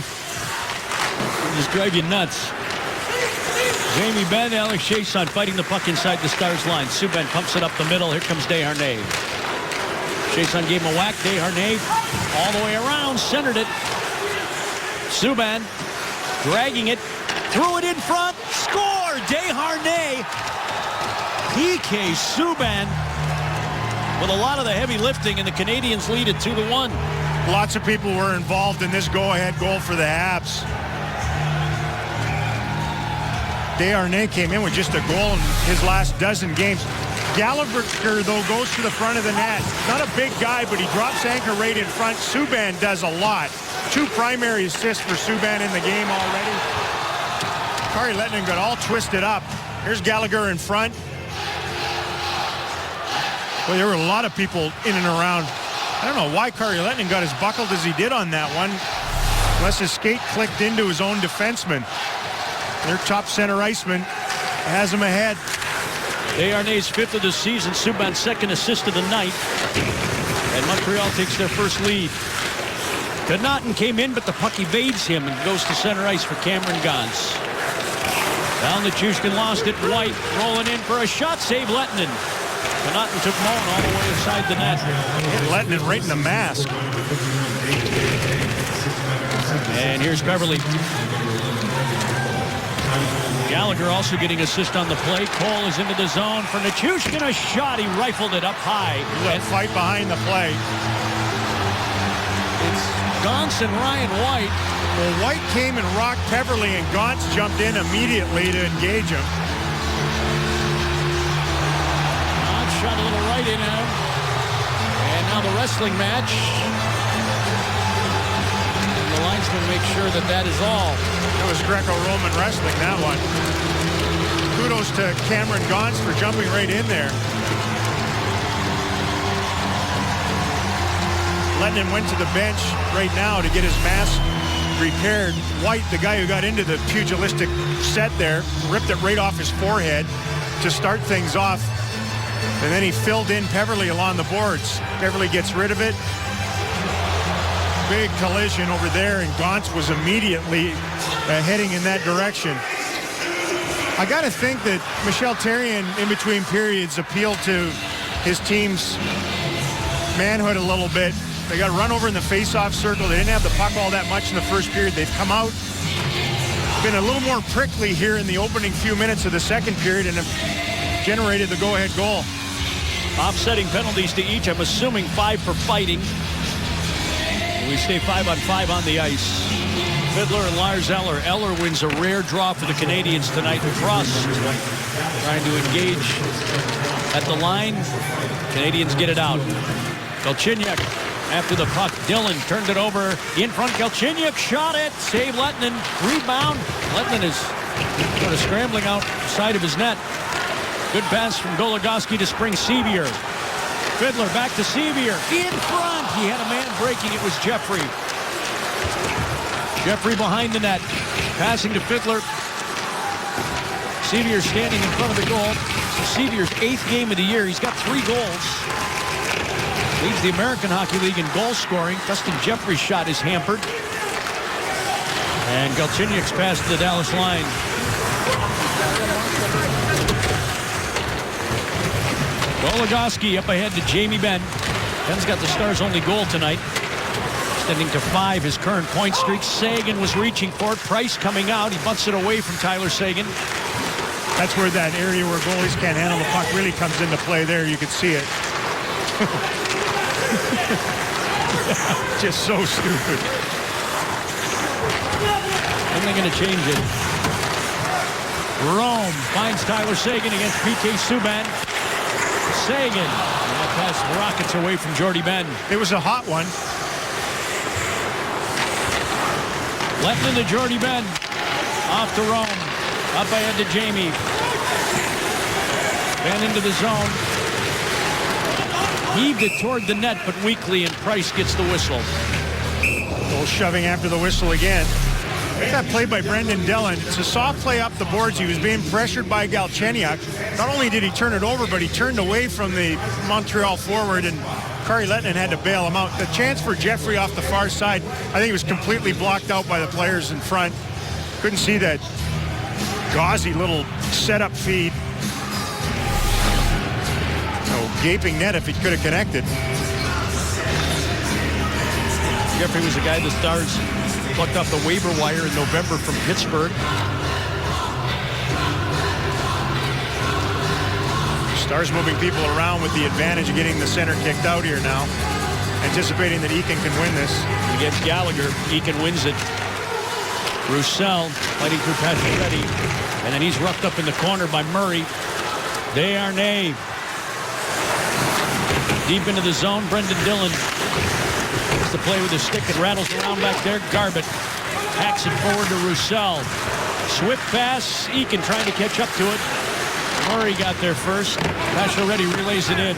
Just drive you nuts. Jamie Benn, Alex Chiasson fighting the puck inside the Stars line. Subban pumps it up the middle. Here comes Desharnais. Chiasson gave him a whack. Desharnais all the way around, centered it. Subban dragging it, threw it in front, score! Desharnais. PK Subban with a lot of the heavy lifting, and the Canadians lead it 2-1. Lots of people were involved in this go-ahead goal for the Habs. Desharnais came in with just a goal in his last dozen games. Gallagher, though, goes to the front of the net. Not a big guy, but he drops anchor right in front. Subban does a lot. 2 primary assists for Subban in the game already. Kari Lettinen got all twisted up. Here's Gallagher in front. Well, there were a lot of people in and around. I don't know why Kari Lettinen got as buckled as he did on that one. Unless his skate clicked into his own defenseman. Their top center iceman has him ahead. Desharnais' 5th of the season. Subban's 2nd assist of the night. And Montreal takes their first lead. Connaughton came in, but the puck evades him and goes to center ice for Cameron Gauntz. Down the Chushkin, lost it. White rolling in for a shot. Save Lettinen. Connaughton took Mullen all the way inside the net. Hit Lettinen right in the mask. And here's Beverly. Gallagher also getting assist on the play. Cole is into the zone for Nichushkin. A shot. He rifled it up high. Went fight behind the play. It's Gauntz and Ryan White. Well, White came and rocked Peverly, and Gauntz jumped in immediately to engage him. Gauntz shot a little right in him. And now the wrestling match. And the linesman makes sure that that is all. It was Greco-Roman wrestling, that one. Kudos to Cameron Gauntz for jumping right in there. Lettinen went to the bench right now to get his mask repaired. White, the guy who got into the pugilistic set there, ripped it right off his forehead to start things off. And then he filled in Peverly along the boards. Peverly gets rid of it. Big collision over there, and Gauntz was immediately heading in that direction. I got to think that Michel Therrien, in between periods, appealed to his team's manhood a little bit. They got run over in the face-off circle. They didn't have the puck all that much in the first period. They've come out, been a little more prickly here in the opening few minutes of the second period, and have generated the go-ahead goal. Offsetting penalties to each. I'm assuming 5 for fighting. We stay 5-on-5 on the ice. Fiddler and Lars Eller. Eller wins a rare draw for the Canadians tonight. Frost trying to engage at the line. Canadians get it out. Galchenyuk after the puck. Dillon turned it over in front. Galchenyuk shot it. Save Lettinen. Rebound. Lettinen is sort of scrambling outside of his net. Good pass from Goligoski to Spring Sevier. Fiddler back to Sevier. In front. He had a man breaking. It was Jeffrey. Jeffrey behind the net. Passing to Fiddler. Sevier standing in front of the goal. So Sevier's 8th game of the year. He's got 3 goals. Leads the American Hockey League in goal scoring. Dustin Jeffrey's shot is hampered. And Galchenyuk's pass to the Dallas line. Goligoski up ahead to Jamie Benn. Benn's got the Stars' only goal tonight. Extending to 5 his current point streak. Sagan was reaching for it. Price coming out. He butts it away from Tyler Sagan. That's where that area where goalies can't handle the puck really comes into play there. You can see it. Just so stupid. When are they going to change it? Rome finds Tyler Sagan against PK Subban. Sagan. And that pass rockets away from Jordy Benn. It was a hot one. Letton to Jordy Benn. Off to Rome. Up ahead to Jamie. Benn into the zone. Heaved it toward the net, but weakly, and Price gets the whistle. A little shoving after the whistle again. That play by Brendan Dillon. It's a soft play up the boards. He was being pressured by Galchenyuk. Not only did he turn it over, but he turned away from the Montreal forward, and Kari Lehtinen had to bail him out. The chance for Jeffrey off the far side, I think it was completely blocked out by the players in front. Couldn't see that gauzy little setup feed. No gaping net if he could have connected. Jeffrey was a guy the Stars plucked off the waiver wire in November from Pittsburgh. Stars moving people around with the advantage of getting the center kicked out here now. Anticipating that Eakin can win this. Against Gallagher, Eakin wins it. Roussel fighting through Pacioretty. And then he's roughed up in the corner by Murray. Desharnais. Deep into the zone, Brendan Dillon. Gets the play with his stick and rattles around back there. Garbutt hacks it forward to Roussel. Swift pass. Eakin trying to catch up to it. Murray got there first. Pacioretty relays it in.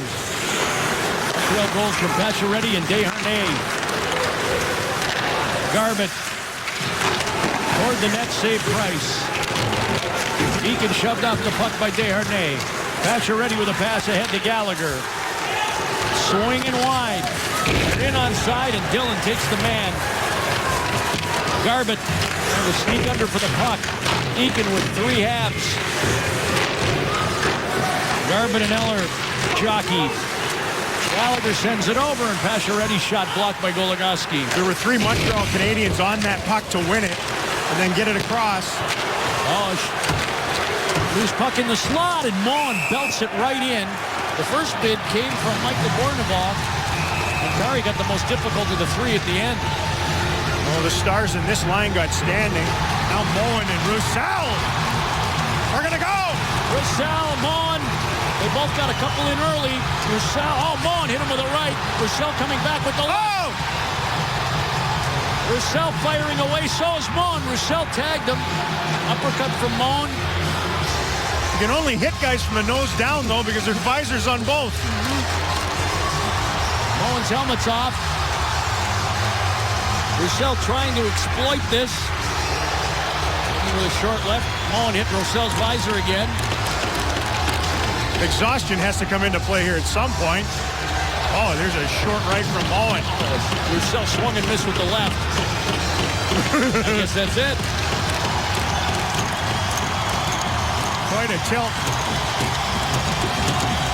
Montreal goals from Pacioretty and Desharnais. Garbutt toward the net, save Price. Eakin shoved off the puck by Desharnais. Pacioretty with a pass ahead to Gallagher. Swinging wide. In onside, and Dillon takes the man. Garbutt trying to sneak under for the puck. Eakin with 3 halves. Garbutt and Eller jockey. Gallagher sends it over, and Pacioretty's shot blocked by Goligoski. There were 3 Montreal Canadiens on that puck to win it and then get it across. Oh, loose puck in the slot, and Moen belts it right in. The first bid came from Michael Bournival, and Kari got the most difficult of the 3 at the end. Well, the Stars in this line got standing. Now Moen and Roussel are going to go. Roussel, Moen. They both got a couple in early. Roussel, Moen hit him with a right. Roussel coming back with the left. Oh! Roussel firing away, so is Moen. Roussel tagged him. Uppercut from Moen. You can only hit guys from the nose down, though, because there's visors on both. Moen's helmet's off. Roussel trying to exploit this. With a short left. Moen hit Roussel's visor again. Exhaustion has to come into play here at some point. Oh, there's a short right from Moen. Roussel swung and missed with the left. I guess that's it. Quite a tilt.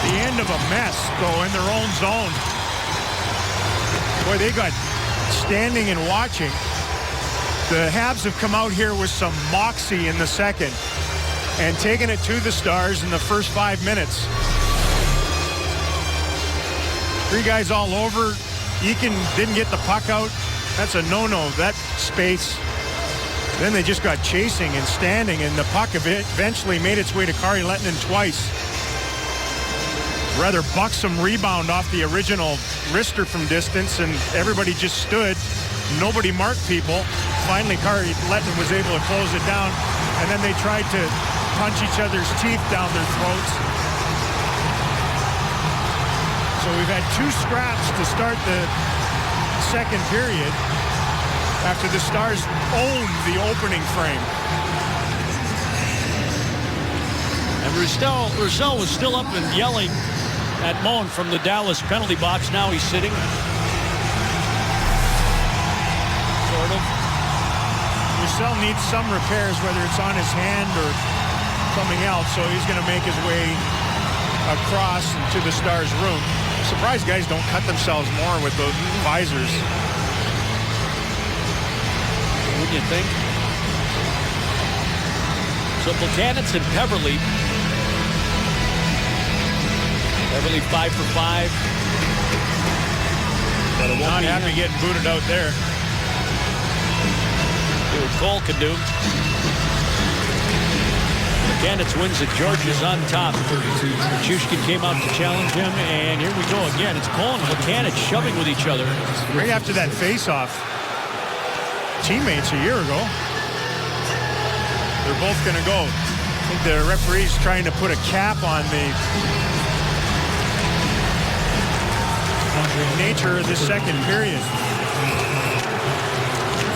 The end of a mess, though, in their own zone. Boy, they got standing and watching. The Habs have come out here with some moxie in the second and taken it to the Stars in the first 5 minutes. 3 guys all over. Eakin didn't get the puck out. That's a no-no, that space. Then they just got chasing and standing, and the puck eventually made its way to Kari Lehtinen twice. Rather buxom rebound off the original wrister from distance, and everybody just stood. Nobody marked people. Finally, Kari Lehtinen was able to close it down, and then they tried to punch each other's teeth down their throats. So we've had 2 scraps to start the second period after the Stars owned the opening frame. And Roussel was still up and yelling at Moen from the Dallas penalty box. Now he's sitting. Sort of. Roussel needs some repairs, whether it's on his hand or something else, so he's going to make his way across to the Stars' room. I'm surprised guys don't cut themselves more with those visors. Wouldn't you think? So Buchanan's and Peverley. Beverly 5 for 5. But it won't Not be happy him. getting booted out there. See what Cole can do. Buchanan wins it. George is on top. Nichushkin came out to challenge him, and here we go again. It's Cole and Buchanan shoving with each other. Right after that face-off. Teammates a year ago. They're both going to go. I think the referee's trying to put a cap on the nature of the second period.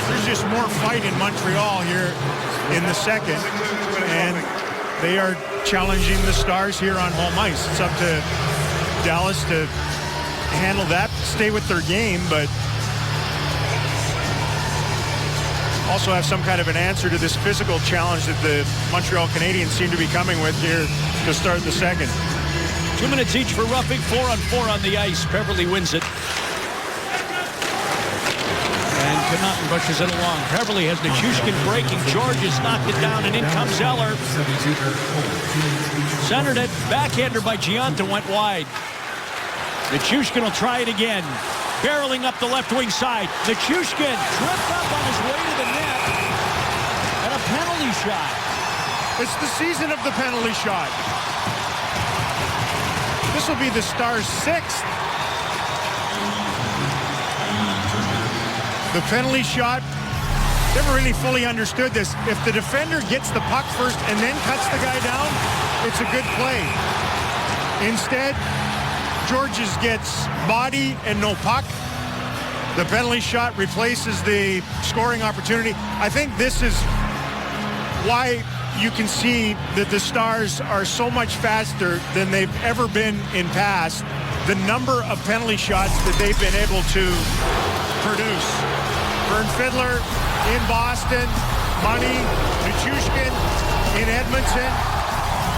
There's just more fight in Montreal here in the second, and they are challenging the Stars here on home ice. It's up to Dallas to handle that, stay with their game, but also have some kind of an answer to this physical challenge that the Montreal Canadiens seem to be coming with here to start the second. 2 minutes each for roughing, 4-on-4 on the ice. Peverley wins it. And Connaughton brushes it along. Peverley has Nichushkin breaking. George has knocked it down, and in comes Eller. Centered it. Backhander by Giunta went wide. Nichushkin will try it again. Barreling up the left wing side. Nichushkin tripped up on his way to the net. And a penalty shot. It's the season of the penalty shot. This will be the Stars' 6th. The penalty shot, never really fully understood this. If the defender gets the puck first and then cuts the guy down, it's a good play. Instead, Georges gets body and no puck. The penalty shot replaces the scoring opportunity. I think this is why you can see that the Stars are so much faster than they've ever been in past. The number of penalty shots that they've been able to produce. Vern Fiddler in Boston, Money, Nichushkin in Edmonton.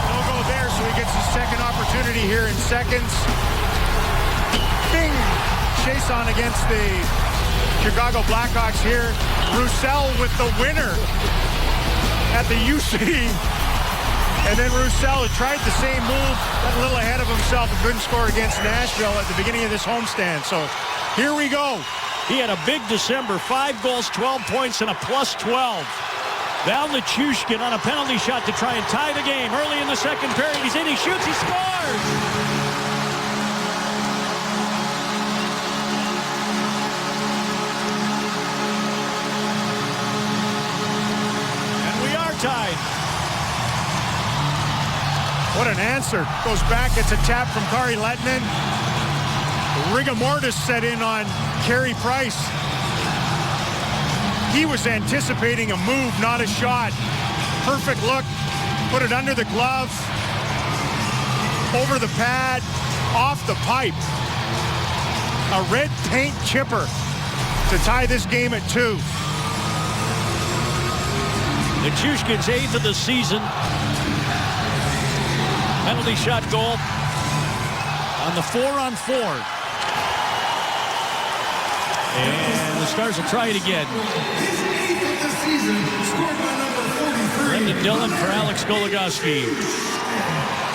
No go there, so he gets his second opportunity here in seconds. Bing! Chase on against the Chicago Blackhawks here. Roussel with the winner at the UC. And then Roussel had tried the same move, got a little ahead of himself and couldn't score against Nashville at the beginning of this homestand. So here we go. He had a big December, 5 goals, 12 points, and a +12. Val Nichushkin on a penalty shot to try and tie the game. Early in the second period, he's in, he shoots, he scores! And we are tied. What an answer. Goes back, it's a tap from Kari Lehtinen. Rigor mortis set in on Carey Price. He was anticipating a move, not a shot. Perfect look. Put it under the glove. Over the pad. Off the pipe. A red paint chipper to tie this game at 2. Nichushkin's 8th of the season. Penalty shot goal on the 4-on-4. And the Stars will try it again. Brendan Dillon for Alex Goligoski.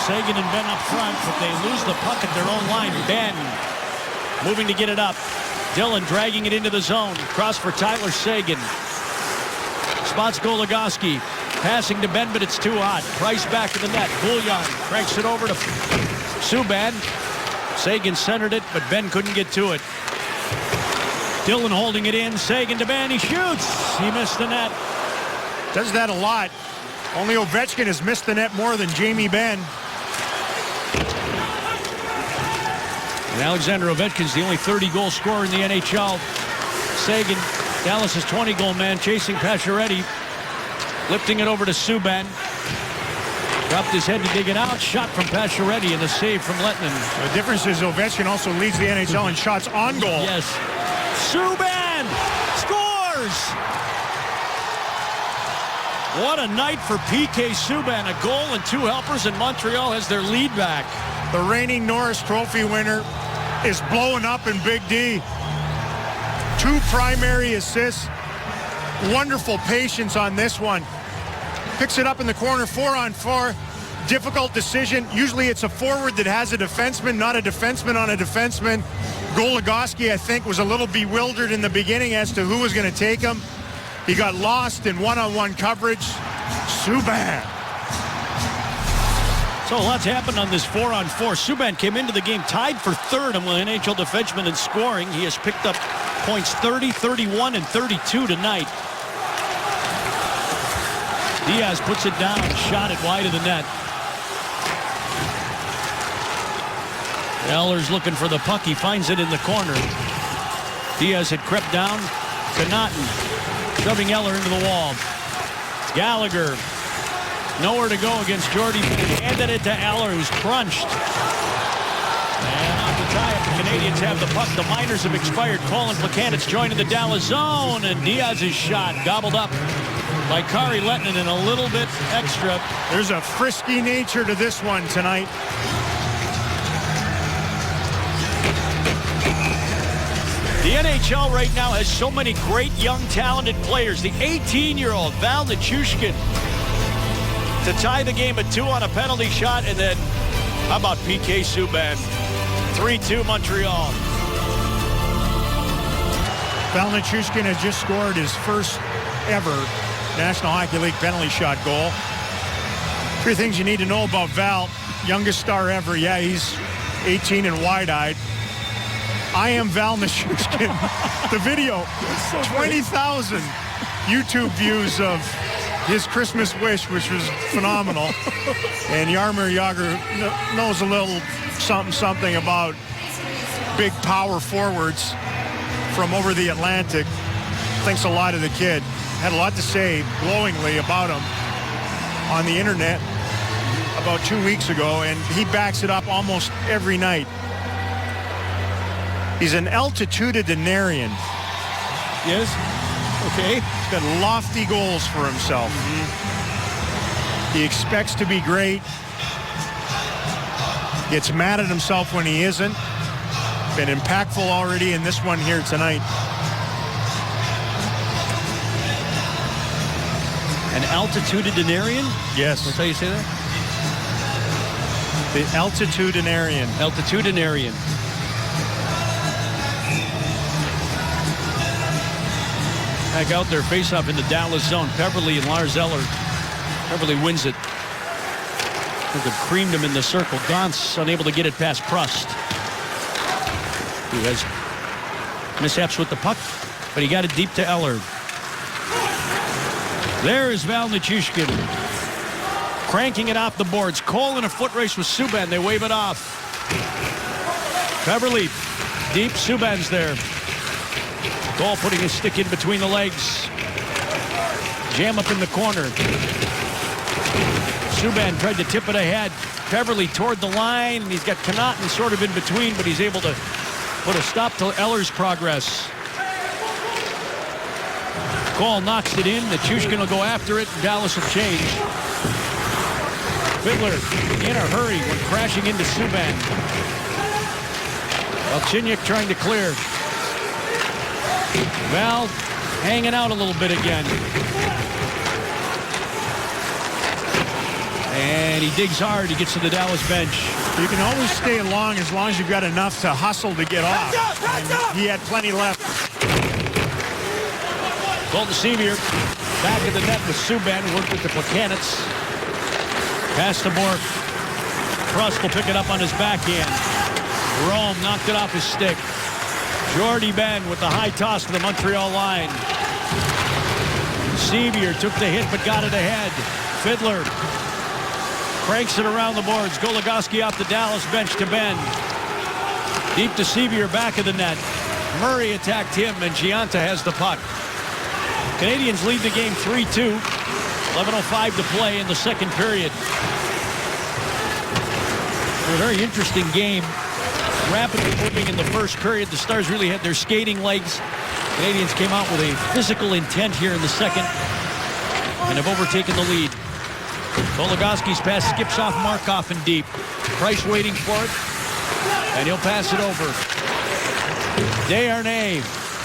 Seguin and Ben up front, but they lose the puck at their own line. Ben moving to get it up. Dillon dragging it into the zone. Cross for Tyler Seguin. Spots Goligoski. Passing to Ben, but it's too hot. Price back to the net. Bouillon cranks it over to Subban. Seguin centered it, but Ben couldn't get to it. Dillon holding it in. Seguin to Ben. He shoots. He missed the net. Does that a lot. Only Ovechkin has missed the net more than Jamie Benn. And Alexander Ovechkin's the only 30-goal scorer in the NHL. Seguin, Dallas's 20-goal man, chasing Pacioretty. Lifting it over to Subban. Dropped his head to dig it out. Shot from Pacioretty and a save from Lehtinen. The difference is Ovechkin also leads the NHL in shots on goal. Yes. Subban scores! What a night for P.K. Subban. A goal and 2 helpers, and Montreal has their lead back. The reigning Norris Trophy winner is blowing up in Big D. 2 primary assists. Wonderful patience on this one. Picks it up in the corner, 4-on-4. Difficult decision. Usually it's a forward that has a defenseman, not a defenseman on a defenseman. Goligoski, I think, was a little bewildered in the beginning as to who was going to take him. He got lost in one-on-one coverage. Subban. So lots happened on this 4-on-4. Subban came into the game tied for 3rd among NHL defensemen in scoring. He has picked up points 30, 31, and 32 tonight. Diaz puts it down, shot it wide of the net. Eller's looking for the puck. He finds it in the corner. Diaz had crept down to Naughton, shoving Eller into the wall. Gallagher, nowhere to go against Jordy. Handed it to Eller, who's crunched. And on the tie-up, the Canadians have the puck. The minors have expired. Colin Plekanec joining the Dallas zone, and Diaz's shot gobbled up by Kari Lehtinen and a little bit extra. There's a frisky nature to this one tonight. The NHL right now has so many great young talented players. The 18-year-old Val Nichushkin to tie the game at 2 on a penalty shot, and then how about P.K. Subban? 3-2 Montreal. Val Nichushkin had just scored his first ever National Hockey League penalty shot goal. 3 things you need to know about Val. Youngest star ever. Yeah, he's 18 and wide-eyed. I am Val Nichushkin. The video, 20,000 YouTube views of his Christmas wish, which was phenomenal. And Jaromir Jagr knows a little something about big power forwards from over the Atlantic. Thinks a lot of the kid. Had a lot to say glowingly about him on the internet about 2 weeks ago, and he backs it up almost every night. He's an altitudinarian. Yes. Okay. He's got lofty goals for himself. He expects to be great. Gets mad at himself when he isn't. Been impactful already in this one here tonight. An altitudinarian? Yes. That's how you say that? The altitudinarian. Altitudinarian. Back out there, face-off in the Dallas zone. Peverley and Lars Eller. Peverley wins it. Could have creamed him in the circle. Gauntz unable to get it past Prust, who has mishaps with the puck, but he got it deep to Eller. There is Val Nichushkin cranking it off the boards. Cole in a foot race with Subban. They wave it off. Peverley deep. Subban's there. Cole putting his stick in between the legs. Jam up in the corner. Subban tried to tip it ahead. Peverley toward the line, and he's got Connaughton sort of in between, but he's able to put a stop to Eller's progress. Cole knocks it in. Nichushkin will go after it, and Dallas will change. Fiddler in a hurry when crashing into Subban. Galchenyuk trying to clear. Val hanging out a little bit again. And he digs hard. He gets to the Dallas bench. You can always stay long as you've got enough to hustle to get off. And he had plenty left. Colton Sceviour back in the net with Subban. Worked with the Plekanec. Pass to Bourque. Prust will pick it up on his backhand. Rome knocked it off his stick. Jordy Ben with the high toss to the Montreal line. Sceviour took the hit but got it ahead. Fiddler cranks it around the boards. Goligoski off the Dallas bench to Ben. Deep to Sceviour, back of the net. Murray attacked him, and Gianta has the puck. Canadians lead the game 3-2. 11:05 to play in the second period. A very interesting game. Rapidly moving in the first period. The Stars really had their skating legs. Canadians came out with a physical intent here in the second. and have overtaken the lead. Goligoski's pass skips off Markov in deep. Price waiting for it, and he'll pass it over. Desharnais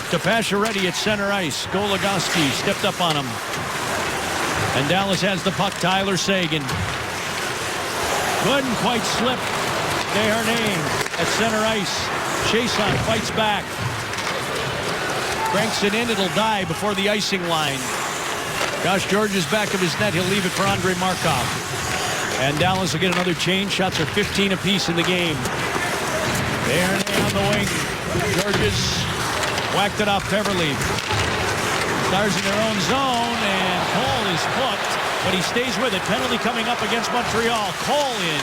to Pacioretty at center ice. Goligoski stepped up on him. And Dallas has the puck. Tyler Seguin. Couldn't quite slip. Desharnais at center ice. Chiasson fights back. Cranks it in. It'll die before the icing line. Josh Georges back of his net. He'll leave it for Andrei Markov. And Dallas will get another change. Shots are 15 apiece in the game. Desharnais on the wing. Georges whacked it off Peverley. Stars in their own zone, and Cole is hooked, but he stays with it. Penalty coming up against Montreal. Cole in.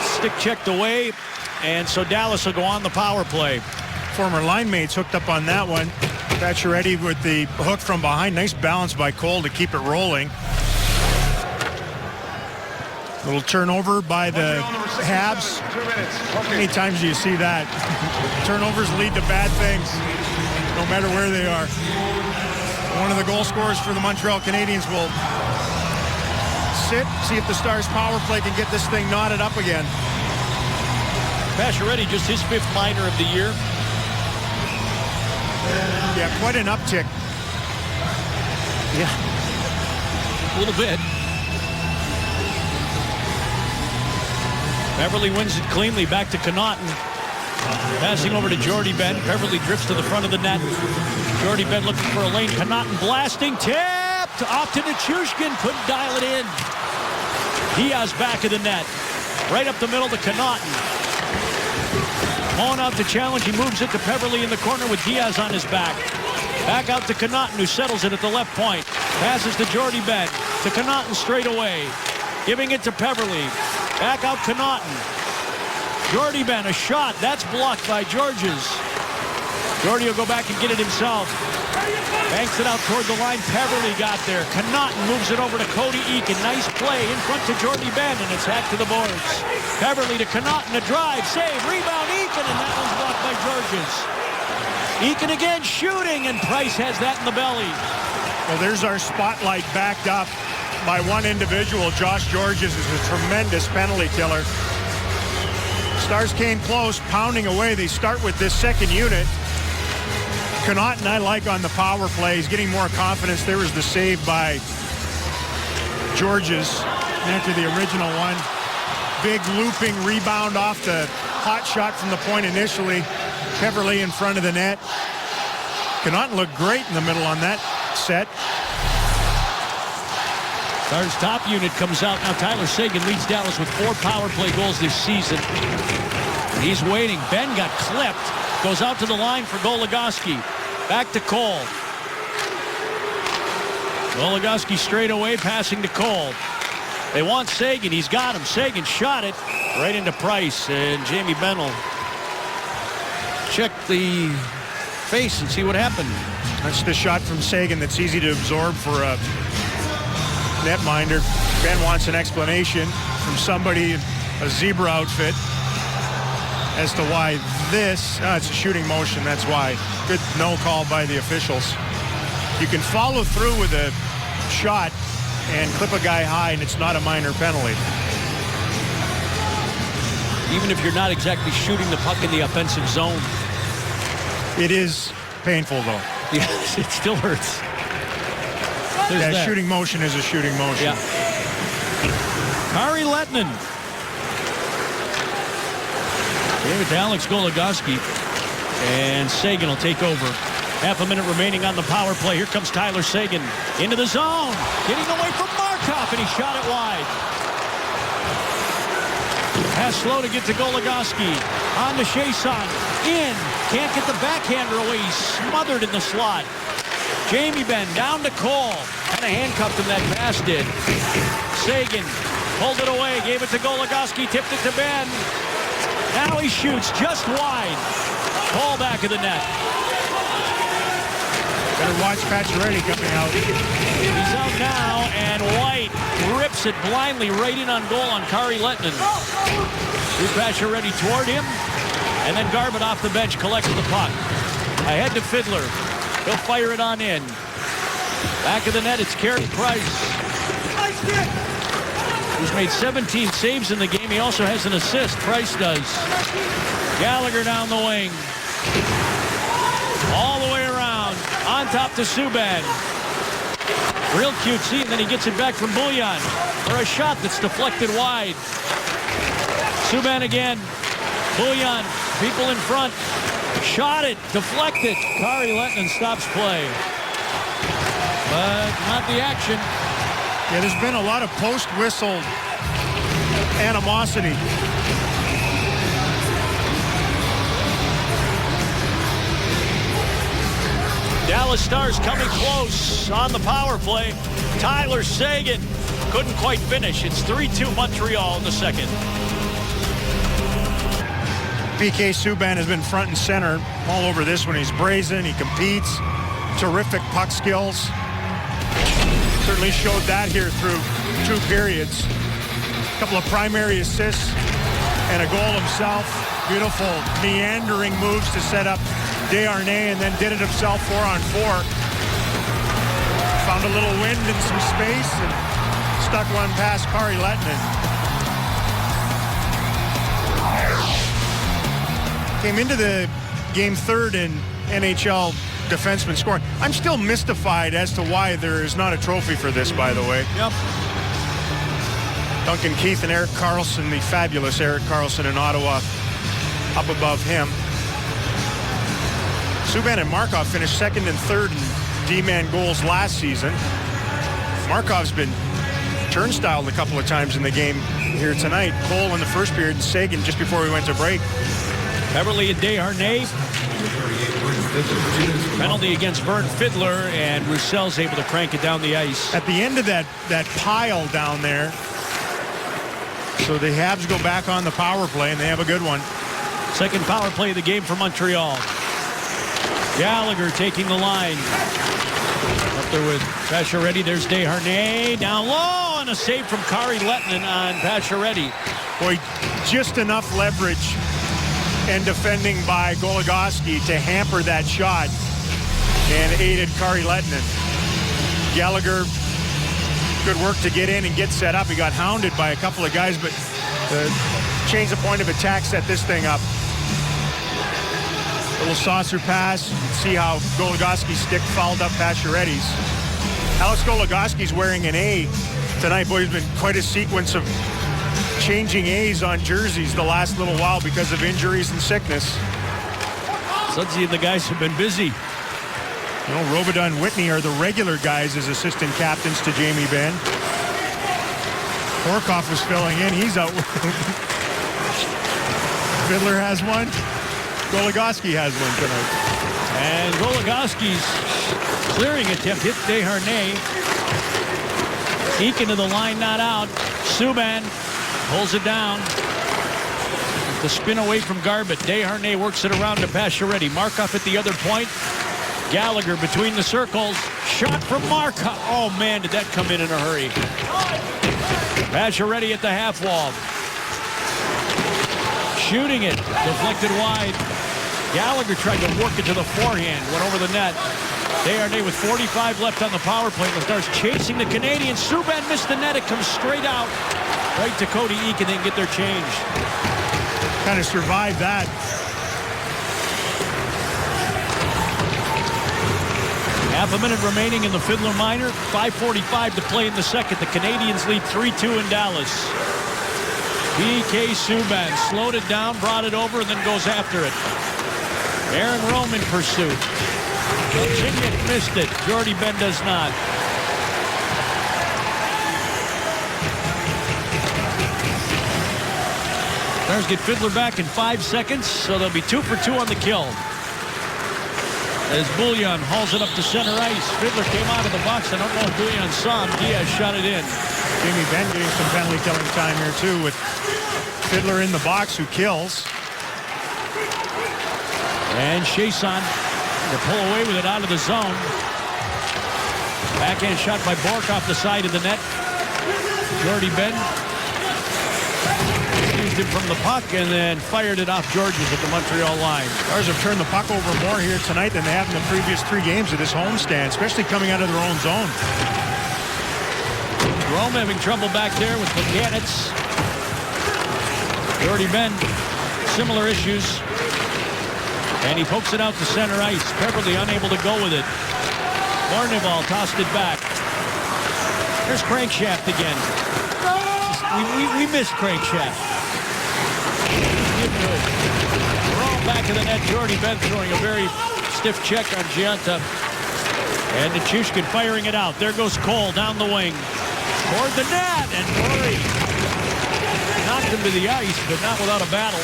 Stick checked away, and so Dallas will go on the power play. Former line mates hooked up on that one. Pacioretty with the hook from behind. Nice balance by Cole to keep it rolling. Little turnover by the Habs. How many times do you see that? Turnovers lead to bad things, no matter where they are. One of the goal scorers for the Montreal Canadiens will sit, see if the Stars power play can get this thing knotted up again. Pacioretty, just his 5th minor of the year. Yeah, quite an uptick. Yeah, a little bit. Peverley wins it cleanly. Back to Connauton. Passing over to Jordy Ben. Peverley drifts to the front of the net. Jordy Ben looking for a lane. Connauton blasting. Tipped. Off to Nichushkin. Couldn't dial it in. Diaz back of the net. Right up the middle to Connauton. On out to challenge. He moves it to Peverley in the corner with Diaz on his back. Back out to Connauton, who settles it at the left point. Passes to Jordy Ben. To Connauton straight away. Giving it to Peverley. Back out Connauton. Jordy Ben, a shot. That's blocked by Georges. Jordy will go back and get it himself. Banks it out toward the line. Peverley got there. Connauton moves it over to Cody Eakin. Nice play in front to Jordy Ben, and it's hacked to the boards. Peverley to Connauton, a drive, save, rebound, Eakin, and that one's blocked by Georges. Eakin again shooting, and Price has that in the belly. Well, there's our spotlight backed up by one individual. Josh Georges is a tremendous penalty killer. Stars came close, pounding away. They start with this second unit. Connauton I like on the power play. He's getting more confidence. There was the save by Georges after the original one. Big looping rebound off the hot shot from the point initially. Peverley in front of the net. Connauton looked great in the middle on that set. Stars top unit comes out. Now Tyler Seguin leads Dallas with 4 power play goals this season. He's waiting. Ben got clipped. Goes out to the line for Goligoski. Back to Cole. Goligoski straight away, passing to Cole. They want Seguin. He's got him. Seguin shot it right into Price. And Jamie Benn will check the face and see what happened. That's the shot from Seguin that's easy to absorb for a netminder. Ben wants an explanation from somebody in a zebra outfit as to why this, it's a shooting motion, that's why. Good no call by the officials. You can follow through with a shot and clip a guy high, and it's not a minor penalty. Even if you're not exactly shooting the puck in the offensive zone. It is painful, though. Yes, it still hurts. Yeah, shooting motion is a shooting motion. Yeah. Kari Lehtinen. Gave it to Alex Goligoski. And Seguin will take over. Half a minute remaining on the power play. Here comes Tyler Seguin into the zone. Getting away from Markov, and he shot it wide. Pass slow to get to Goligoski. On to Chiasson. In. Can't get the backhander away. He's smothered in the slot. Jamie Benn down to Cole. Kind of handcuffed him, that pass did. Seguin pulled it away. Gave it to Goligoski. Tipped it to Ben. Now he shoots just wide. Cole back of the net. Better watch Pacioretty coming out. He's out now, and White rips it blindly right in on goal on Kari Lehtinen. Drew Pacioretty toward him, and then Garbutt off the bench collects the puck. Ahead to Fiddler. He'll fire it on in. Back of the net, it's Carey Price, who's made 17 saves in the game. He also has an assist. Price does. Gallagher down the wing. All the way around. On top to Subban. Real cutesy, and then he gets it back from Bullion for a shot that's deflected wide. Subban again. Bullion, people in front. Shot it, deflected. Kari Lehtinen stops play. But not the action. Yeah, there's been a lot of post-whistle animosity. Dallas Stars coming close on the power play. Tyler Seguin couldn't quite finish. It's 3-2 Montreal in the second. PK Subban has been front and center all over this one. He's brazen, he competes, terrific puck skills. Certainly showed that here through 2 periods. A couple of primary assists and a goal himself. Beautiful meandering moves to set up Desharnais, and then did it himself 4-on-4. Found a little wind and some space and stuck one past Kari Lehtinen. Came into the game third in NHL defenseman scoring. I'm still mystified as to why there is not a trophy for this, by the way. Yep. Duncan Keith and Erik Karlsson, the fabulous Erik Karlsson in Ottawa, up above him. Subban and Markov finished second and third in D-man goals last season. Markov's been turnstiled a couple of times in the game here tonight. Cole in the first period and Seguin just before we went to break. Beverly and Desharnais. Penalty against Vern Fiddler, and Roussel's able to crank it down the ice. At the end of that pile down there, so the Habs go back on the power play, and they have a good one. Second power play of the game for Montreal. Gallagher taking the line. Up there with Pacioretty. There's Desharnais down low, and a save from Kari Lehtinen on Pacioretty. Boy, just enough leverage and defending by Goligoski to hamper that shot, and aided Kari Lehtinen. Gallagher, good work to get in and get set up. He got hounded by a couple of guys, but change the point of attack, set this thing up. Little saucer pass. You can see how Goligoski's stick fouled up Pacioretty's. Alex Goligoski's wearing an A tonight. Boy, there's been quite a sequence of changing A's on jerseys the last little while because of injuries and sickness. Sudsy and the guys have been busy. You know, Robidas and Whitney are the regular guys as assistant captains to Jamie Benn. Horkoff was filling in. He's out. Fiddler has one. Goligoski has one tonight. And Goligoski's clearing attempt hit Desharnais. Eakin to the line, not out. Subban pulls it down. The spin away from Garbutt. Desharnais works it around to Pacioretty. Markov at the other point. Gallagher between the circles. Shot from Markov. Oh, man, did that come in a hurry. Pacioretty at the half wall. Shooting it. Deflected wide. Gallagher tried to work it to the forehand. Went over the net. Desharnais with 45 left on the power play. The Stars chasing the Canadians. Subban missed the net. It comes straight out. Right to Cody Eakin. They can get their change. Kind of survived that. Half a minute remaining in the Fiddler Minor. 5:45 to play in the second. The Canadians lead 3-2 in Dallas. PK Subban slowed it down, brought it over, and then goes after it. Aaron Rome in pursuit. Chinnick missed it. Jordie Benn does not. Stars get Fiddler back in 5 seconds, so they'll be 2 for 2 on the kill. As Bullion hauls it up to center ice. Fiddler came out of the box. I don't know if Bullion saw him. Diaz shot it in. Jamie Benn getting some penalty killing time here too with Fiddler in the box who kills. And Chiasson to pull away with it out of the zone. Backhand shot by Bork off the side of the net. Jordie Benn Used him from the puck and then fired it off Georges at the Montreal line. Stars have turned the puck over more here tonight than they have in the previous 3 games of this homestand, especially coming out of their own zone. Rome having trouble back there with Buchanitz. Jordy Ben, similar issues. And he pokes it out to center ice. Peverley unable to go with it. Barneval tossed it back. There's Crankshaft again. We missed Crankshaft. We're all back in the net. Jordy Ben throwing a very stiff check on Giunta. And Nichushkin firing it out. There goes Cole down the wing. Toward the net. And Murray knocked him to the ice, but not without a battle.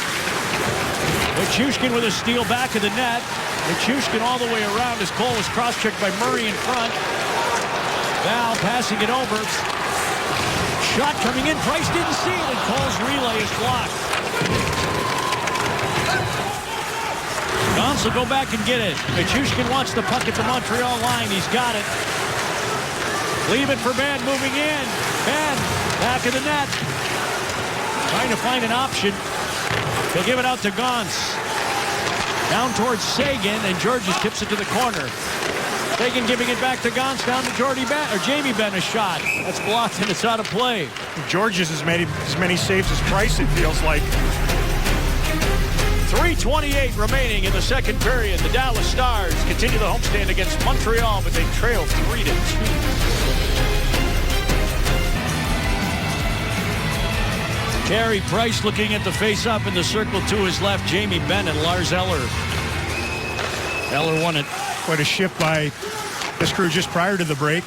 Nichushkin with a steal back of the net. Nichushkin all the way around as Cole was cross-checked by Murray in front. Val passing it over. Shot coming in. Price didn't see it, and Cole's relay is blocked. Gons will go back and get it. Nichushkin wants the puck at the Montreal line. He's got it. Leave it for Ben, moving in. Ben, back of the net. Trying to find an option. He'll give it out to Gons. Down towards Sagan, and Georges tips it to the corner. Sagan giving it back to Gons, down to Jamie Benn, a shot. That's blocked, and it's out of play. Georges has made as many saves as Price, it feels like. 3:28 remaining in the second period. The Dallas Stars continue the homestand against Montreal, but they trail 3-2. Carey Price looking at the face-off in the circle to his left. Jamie Benn and Lars Eller. Eller won it. Quite a shift by this crew just prior to the break.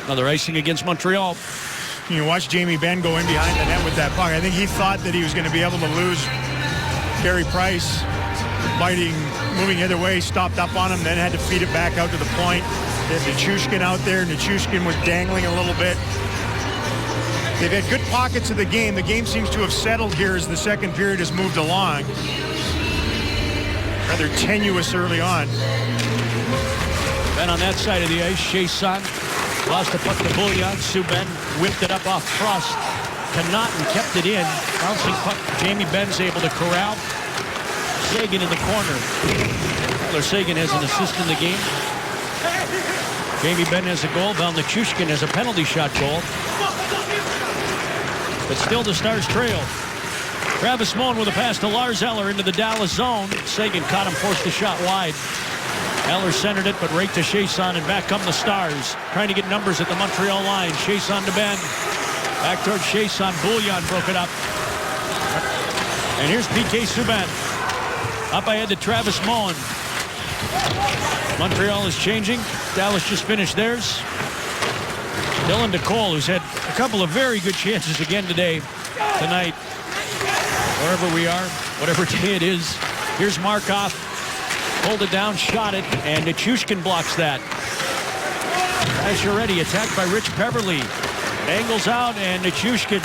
Another icing against Montreal. You watch Jamie Benn go in behind the net with that puck. I think he thought that he was going to be able to lose Carey Price. Moving either way, stopped up on him, then had to feed it back out to the point. They had Nichushkin out there. Nichushkin was dangling a little bit. They've had good pockets of the game. The game seems to have settled here as the second period has moved along. Rather tenuous early on. Ben on that side of the ice. Chiasson lost the puck to Bouillon. Subban whipped it up off Frost to Naughton, kept it in. Bouncing puck. Jamie Benn's able to corral. Sagan in the corner. Tyler Sagan has an assist in the game. Jamie Benn has a goal. Val Nichushkin has a penalty shot goal. But still the Stars trail. Travis Moen with a pass to Lars Eller into the Dallas zone. Sagan caught him, forced the shot wide. Eller centered it, but raked to Chiasson, and back come the Stars. Trying to get numbers at the Montreal line. Chiasson to Ben. Back towards Chiasson. Bouillon broke it up. And here's PK Subban. Up ahead to Travis Moen. Montreal is changing. Dallas just finished theirs. Dylan DeCole, who's had a couple of very good chances again tonight. Wherever we are, whatever day it is. Here's Markov. Pulled it down, shot it, and Nichushkin blocks that. Pacioretty attacked by Rich Peverley. Angles out, and Nichushkin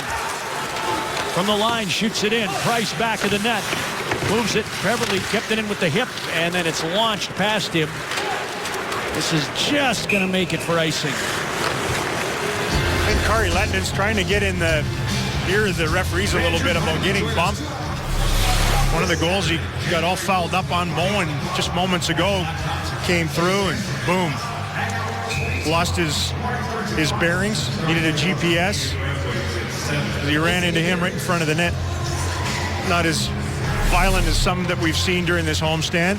from the line shoots it in. Price back of the net. Moves it. Peverley kept it in with the hip, and then it's launched past him. This is just going to make it for icing. I think Kari Lettonen's trying to get in the ear of the referees a little bit about getting bumped. One of the goals he got all fouled up on. Moen just moments ago came through and boom. Lost his bearings, needed a GPS. He ran into him right in front of the net. Not as violent as some that we've seen during this homestand.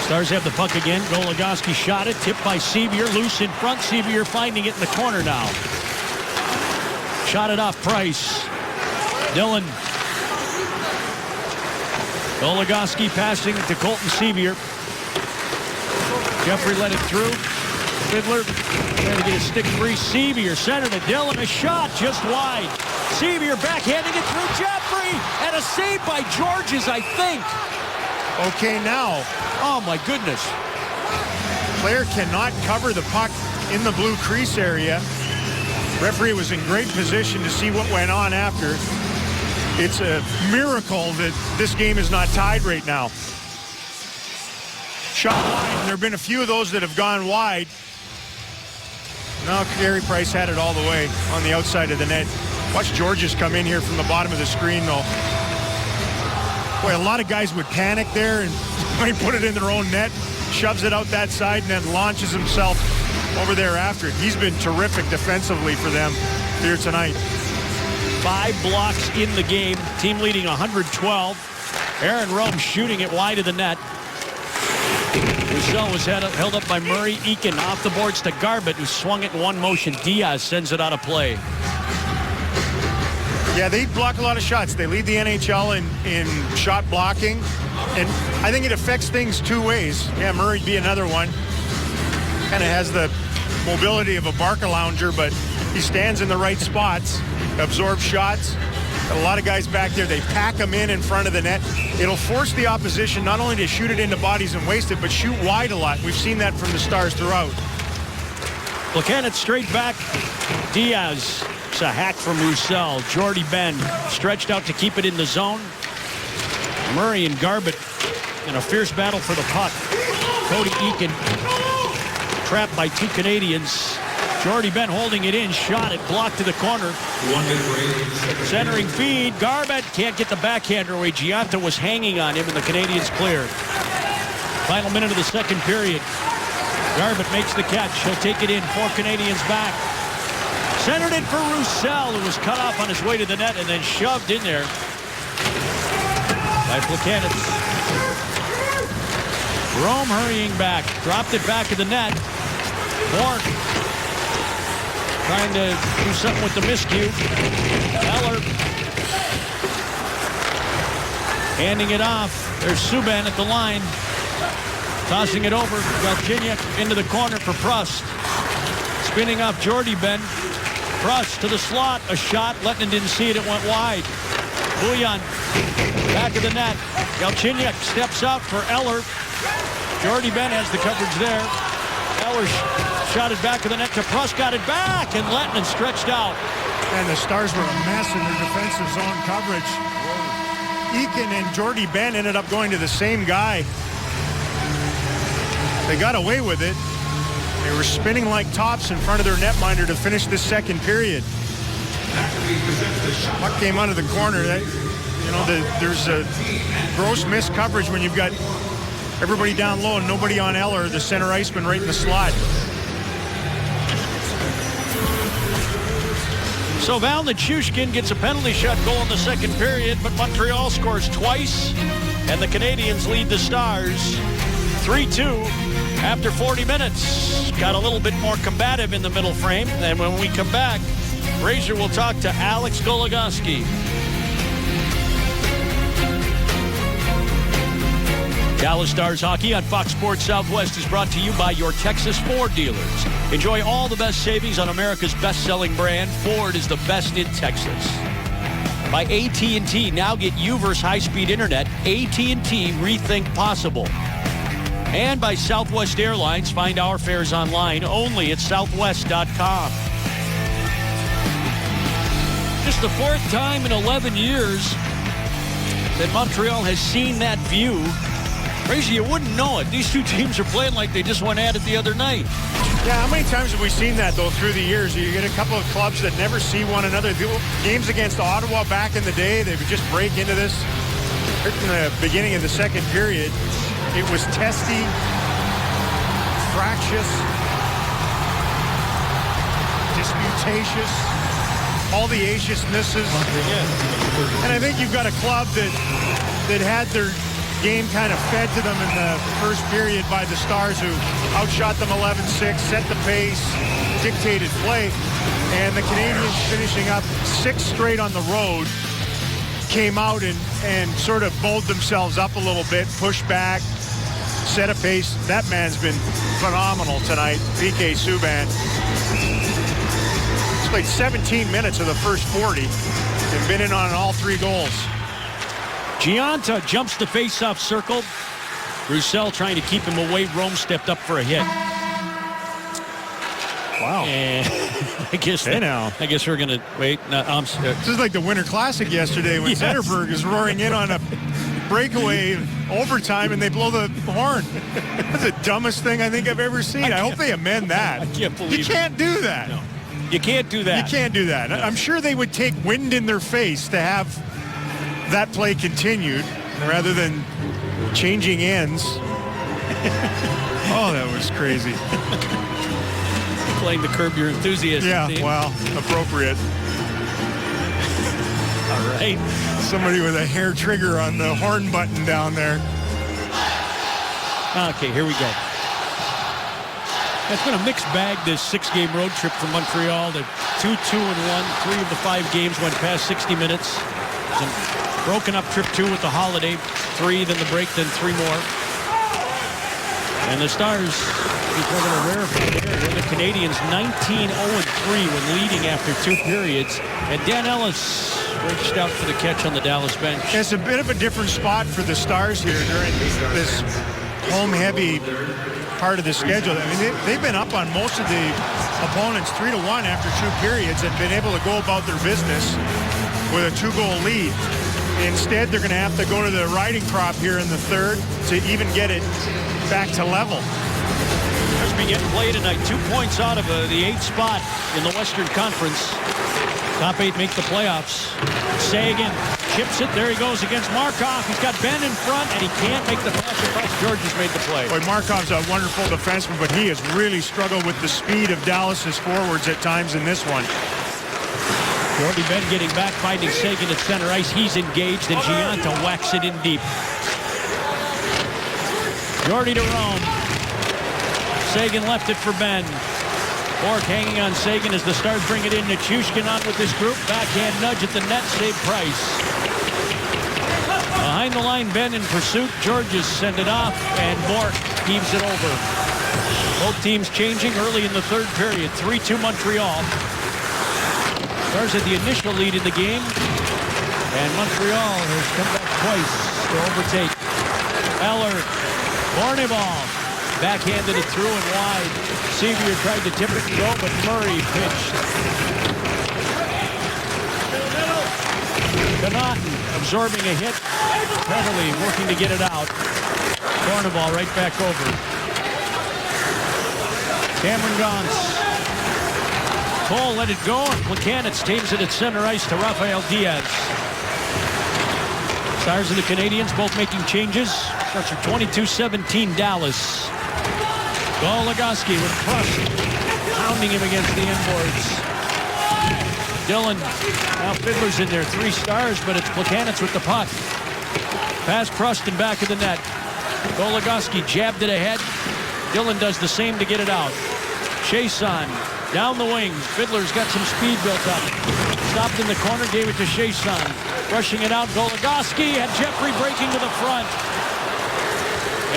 Stars have the puck again. Goligoski shot it. Tipped by Sevier. Loose in front. Sevier finding it in the corner now. Shot it off Price. Dylan. Goligoski passing to Colton Sevier. Jeffrey let it through. Fiddler trying to get his stick free. Sevier centered to Dylan. A shot just wide. Sevier backhanding it through Jeffrey. And a save by Georges, I think. Okay, now. Oh, my goodness. Player cannot cover the puck in the blue crease area. Referee was in great position to see what went on after. It's a miracle that this game is not tied right now. Shot wide. There have been a few of those that have gone wide. No, Carey Price had it all the way on the outside of the net. Watch Georges come in here from the bottom of the screen, though. Boy, a lot of guys would panic there and might put it in their own net, shoves it out that side, and then launches himself over there after it. He's been terrific defensively for them here tonight. 5 blocks in the game. Team leading 112. Aaron Rome shooting it wide of the net. Roussel was held up by Murray. Eakin off the boards to Garbutt, who swung it in one motion. Diaz sends it out of play. Yeah, they block a lot of shots. They lead the NHL in shot blocking, and I think it affects things two ways. Yeah, Murray'd be another one. Kind of has the mobility of a Barca lounger, but he stands in the right spots, absorbs shots. Got a lot of guys back there. They pack them in front of the net. It'll force the opposition not only to shoot it into bodies and waste it, but shoot wide a lot. We've seen that from the Stars throughout. Buchanan straight back. Diaz. It's a hack from Roussel. Jordy Ben stretched out to keep it in the zone. Murray and Garbutt in a fierce battle for the puck. Cody Eakin trapped by 2 Canadians. Jordy Ben holding it in, shot it, blocked to the corner. Centering feed, Garbutt can't get the backhander away. Gianta was hanging on him and the Canadians clear. Final minute of the second period. Garbutt makes the catch. He'll take it in, 4 Canadians back. Centered it for Roussel, who was cut off on his way to the net and then shoved in there by Buchanan. Rome hurrying back, dropped it back to the net. Bourque trying to do something with the miscue. Eller handing it off. There's Subban at the line. Tossing it over. Galchenyuk into the corner for Prust. Spinning off Jordy Ben. Prust to the slot. A shot. Lettinen didn't see it. It went wide. Bouillon back of the net. Galchenyuk steps out for Eller. Jordy Ben has the coverage there. Eller shot it back to the net to Prust. Got it back. And Lettinen stretched out. And the Stars were a mess in their defensive zone coverage. Eakin and Jordy Ben ended up going to the same guy. They got away with it. They were spinning like tops in front of their netminder to finish this second period. Puck came out of the corner. There's a gross missed coverage when you've got everybody down low and nobody on Eller, the center iceman, right in the slot. So Val Nichushkin gets a penalty shot goal in the second period, but Montreal scores twice, and the Canadians lead the Stars 3-2 after 40 minutes. Got a little bit more combative in the middle frame, and when we come back, Razor will talk to Alex Goligoski. Dallas Stars hockey on Fox Sports Southwest is brought to you by your Texas Ford dealers. Enjoy all the best savings on America's best-selling brand. Ford is the best in Texas. By AT&T, now get U-verse high-speed internet. AT&T, rethink possible. And by Southwest Airlines, find our fares online only at southwest.com. Just the 4th time in 11 years that Montreal has seen that view. Crazy, you wouldn't know it. These two teams are playing like they just went at it the other night. Yeah, how many times have we seen that, though, through the years? You get a couple of clubs that never see one another. The games against Ottawa back in the day, they would just break into this. In the beginning of the second period, it was testy, fractious, disputatious, all the aciousnesses. And I think you've got a club that had their game kind of fed to them in the first period by the Stars, who outshot them 11-6, set the pace, dictated play. And the Canadians, finishing up 6 straight on the road, came out and sort of bowled themselves up a little bit, pushed back, set a pace. That man's been phenomenal tonight, PK Subban. He's played 17 minutes of the first 40 and been in on all 3 goals. Gianta jumps the face-off circle. Roussel trying to keep him away. Rome stepped up for a hit. Wow. And I guess we're going to wait. No, this is like the Winter Classic yesterday when Zetterberg is roaring in on a breakaway overtime and they blow the horn. That's the dumbest thing I think I've ever seen. I hope they amend that. I can't believe you can't do that. No. You can't do that. You can't do that. No. I'm sure they would take wind in their face to have that play continued rather than changing ends. Oh, that was crazy. Playing the Curb Your Enthusiasm Yeah, theme. well, appropriate. All right. Somebody with a hair trigger on the horn button down there. Okay, here we go. It's been a mixed bag, this 6-game road trip from Montreal. The 2-2-1. 3 of the 5 games went past 60 minutes. Some broken up trip 2 with the holiday. 3, then the break, then 3 more. And the Stars becoming a rarefied air. The Canadians 19-0-3 when leading after 2 periods. And Dan Ellis reached out for the catch on the Dallas bench. It's a bit of a different spot for the Stars here during this home-heavy part of the schedule. I mean, they've been up on most of the opponents 3-1 after 2 periods and been able to go about their business with a 2-goal lead. Instead, they're going to have to go to the riding crop here in the third to even get it back to level. There's been getting played tonight. 2 points out of the 8th spot in the Western Conference. Top 8 make the playoffs. Seguin chips it. There he goes against Markov. He's got Ben in front, and he can't make the pass across. Georges made the play. Boy, Markov's a wonderful defenseman, but he has really struggled with the speed of Dallas's forwards at times in this one. Jordy Ben getting back, finding Seguin at center ice. He's engaged, and Gianta whacks it in deep. Jordy to Rome. Seguin left it for Ben. Bork hanging on Seguin as the Stars bring it in. Nichushkin on with this group. Backhand nudge at the net. Save Price. Behind the line, Ben in pursuit. Georges send it off, and Bork heaves it over. Both teams changing early in the third period. 3-2 Montreal. Stars had the initial lead in the game, and Montreal has come back twice to overtake. Eller, Bournival, backhanded it through and wide. Sevier tried to tip it and go, but Murray pitched. Connaughton absorbing a hit. Penalty working to get it out. Bournival right back over. Cameron Gaunce. Cole let it go, and Plekanec tames it at center ice to Rafael Diaz. Stars and the Canadians both making changes. Starts for 22-17 Dallas. Goligoski with Prust pounding him against the inboards. Dillon, now Fiddler's in there. 3 Stars, but it's Plekanec with the puck. Pass Prust in back of the net. Goligoski jabbed it ahead. Dillon does the same to get it out. Chiasson down the wing. Fiddler's got some speed built up. Stopped in the corner, gave it to Chiasson. Rushing it out, Goligoski had Jeffrey breaking to the front.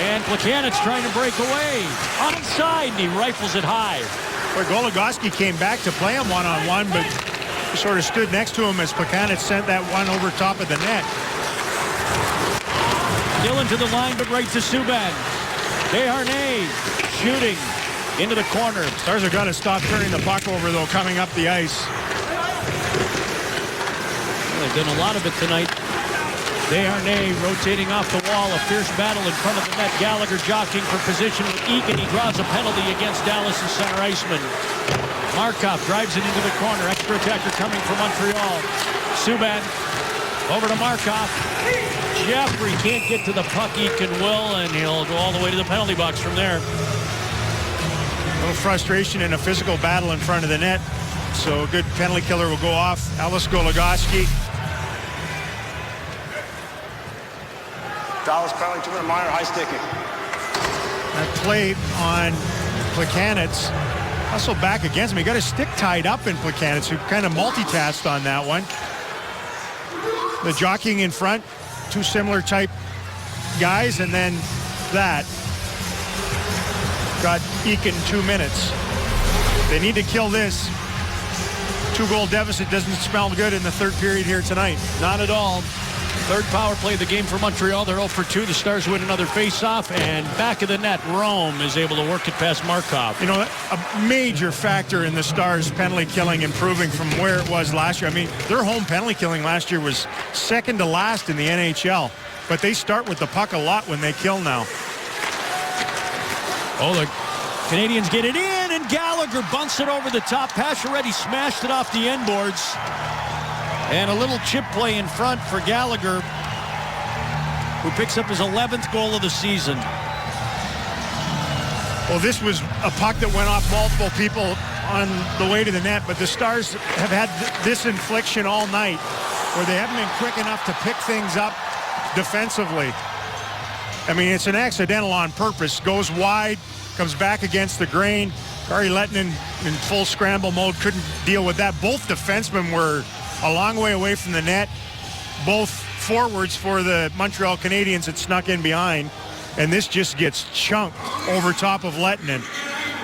And Plekanec trying to break away. Onside, and he rifles it high. But Goligoski came back to play him one-on-one, but sort of stood next to him as Plekanec sent that one over top of the net. Dillon to the line, but right to Subban. Desharnais shooting into the corner. Stars have got to stop turning the puck over, though, coming up the ice. Well, they've done a lot of it tonight. Desharnais rotating off the wall. A fierce battle in front of the net. Gallagher jockeying for position with Eakin. He draws a penalty against Dallas' center iceman. Markov drives it into the corner. Extra attacker coming from Montreal. Subban over to Markov. Jeffrey can't get to the puck. Eakin will, and he'll go all the way to the penalty box from there. A little frustration in a physical battle in front of the net. So a good penalty killer will go off. Ellis Goligoski. Dallas penalty, 2-minute minor, high sticking. That play on Plekanec. Also back against him. He got his stick tied up in Plekanec, who kind of multitasked on that one. The jockeying in front, 2 similar type guys, and then that. Got Eakin 2 minutes. They need to kill this. 2-goal deficit doesn't smell good in the third period here tonight. Not at all. Third power play of the game for Montreal. They're 0 for 2. The Stars win another face-off, and back of the net, Rome is able to work it past Markov. You know, a major factor in the Stars' penalty killing improving from where it was last year. I mean, their home penalty killing last year was second to last in the NHL. but they start with the puck a lot when they kill now. Oh, the Canadians get it in, and Gallagher bunts it over the top. Pacioretty smashed it off the end boards. And a little chip play in front for Gallagher, who picks up his 11th goal of the season. Well, this was a puck that went off multiple people on the way to the net, but the Stars have had this infliction all night where they haven't been quick enough to pick things up defensively. I mean, it's an accidental on purpose. Goes wide, comes back against the grain. Kari Lehtinen in full scramble mode couldn't deal with that. Both defensemen were a long way away from the net. Both forwards for the Montreal Canadiens had snuck in behind. And this just gets chunked over top of Lehtinen,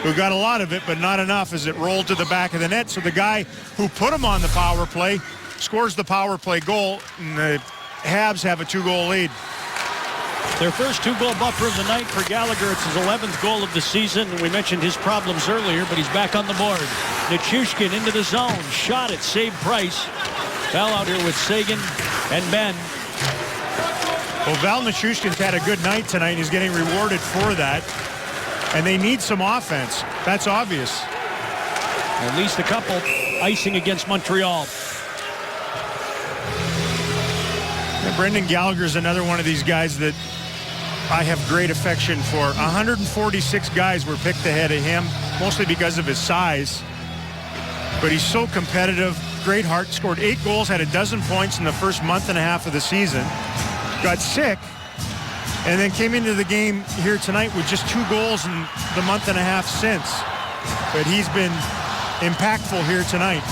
who got a lot of it, but not enough as it rolled to the back of the net. So the guy who put him on the power play scores the power play goal, and the Habs have a 2-goal lead. Their first 2-goal buffer of the night for Gallagher. It's his 11th goal of the season. We mentioned his problems earlier, but he's back on the board. Nichushkin into the zone. Shot it. Save Price. Foul out here with Sagan and Ben. Well, Val Nichushkin's had a good night tonight. He's getting rewarded for that. And they need some offense. That's obvious. At least a couple icing against Montreal. And Brendan Gallagher is another one of these guys that I have great affection for. 146 guys were picked ahead of him, mostly because of his size. But he's so competitive, great heart, scored 8 goals, had a dozen points in the first month and a half of the season. Got sick, and then came into the game here tonight with just 2 goals in the month and a half since. But he's been impactful here tonight.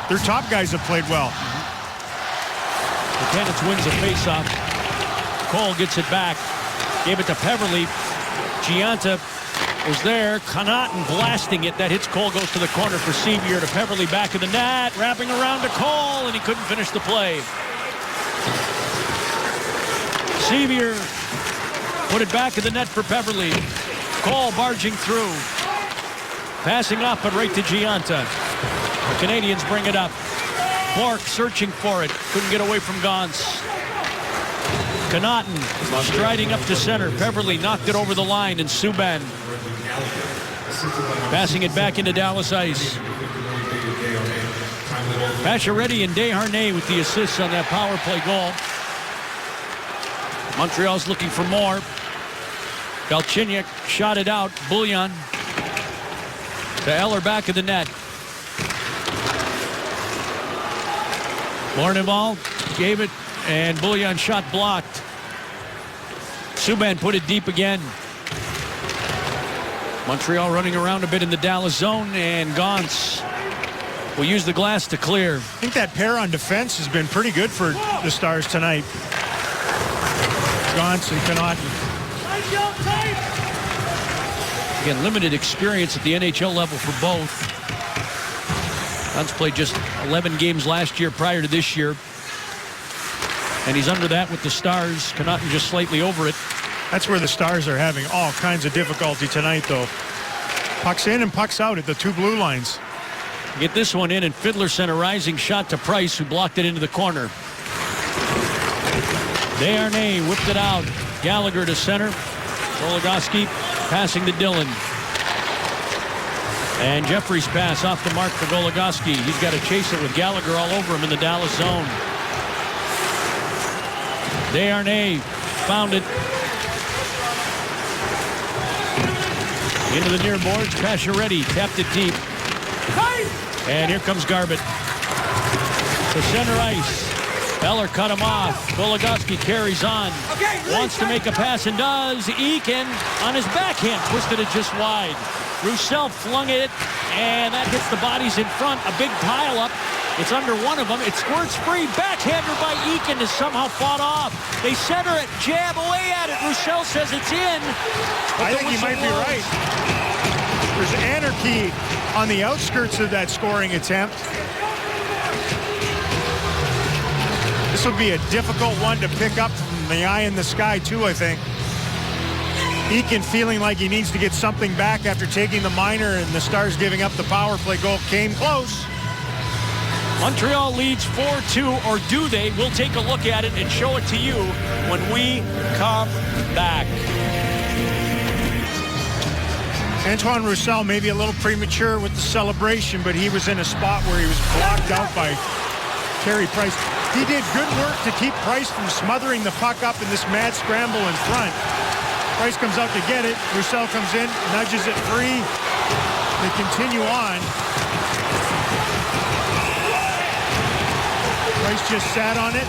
Their top guys have played well. The Canadiens wins a faceoff. Cole gets it back. Gave it to Peverley. Gianta was there. Connaughton blasting it. That hits Cole, goes to the corner for Sevier. To Peverley, back of the net. Wrapping around to Cole, and he couldn't finish the play. Sevier put it back in the net for Peverley. Cole barging through. Passing off, but right to Gianta. The Canadians bring it up. Bork searching for it. Couldn't get away from Gauntz. Connaughton striding up to center. Peverley knocked it over the line, and Subban passing it back into Dallas ice. Pacioretty and Desharnais with the assists on that power play goal. Montreal's looking for more. Galchenyuk shot it out. Bouillon to Eller, back of the net. Bourneval gave it, and Bouillon shot blocked. Subban put it deep again. Montreal running around a bit in the Dallas zone, and Gauntz will use the glass to clear. I think that pair on defense has been pretty good for the Stars tonight. Gauntz and Connaughton. Again, limited experience at the NHL level for both. Gauntz played just 11 games last year prior to this year. And he's under that with the Stars. Connaughton just slightly over it. That's where the Stars are having all kinds of difficulty tonight, though. Pucks in and pucks out at the 2 blue lines. Get this one in, and Fiddler sent a rising shot to Price, who blocked it into the corner. Desharnais whipped it out. Gallagher to center. Goligoski passing to Dillon. And Jeffrey's pass off the mark for Goligoski. He's got to chase it with Gallagher all over him in the Dallas zone. Desharnais found it. Into the near boards. Pacioretty tapped it deep. And here comes Garbutt. To center ice. Eller cut him off. Goligoski carries on. Wants to make a pass and does. Eakin on his backhand twisted it just wide. Roussel flung it, and that hits the bodies in front. A big pileup. It's under one of them. It squirts free. Backhander by Eakin is somehow fought off. They center it, jab away at it. Roussel says it's in. I think he might be right. There's anarchy on the outskirts of that scoring attempt. This will be a difficult one to pick up from the eye in the sky, too, I think. Eakin feeling like he needs to get something back after taking the minor, and the Stars giving up the power play goal. Came close. Montreal leads 4-2, or do they? We'll take a look at it and show it to you when we come back. Antoine Roussel maybe a little premature with the celebration, but he was in a spot where he was blocked out by Carey Price. He did good work to keep Price from smothering the puck up in this mad scramble in front. Price comes out to get it. Roussel comes in, nudges it free. They continue on. Price just sat on it.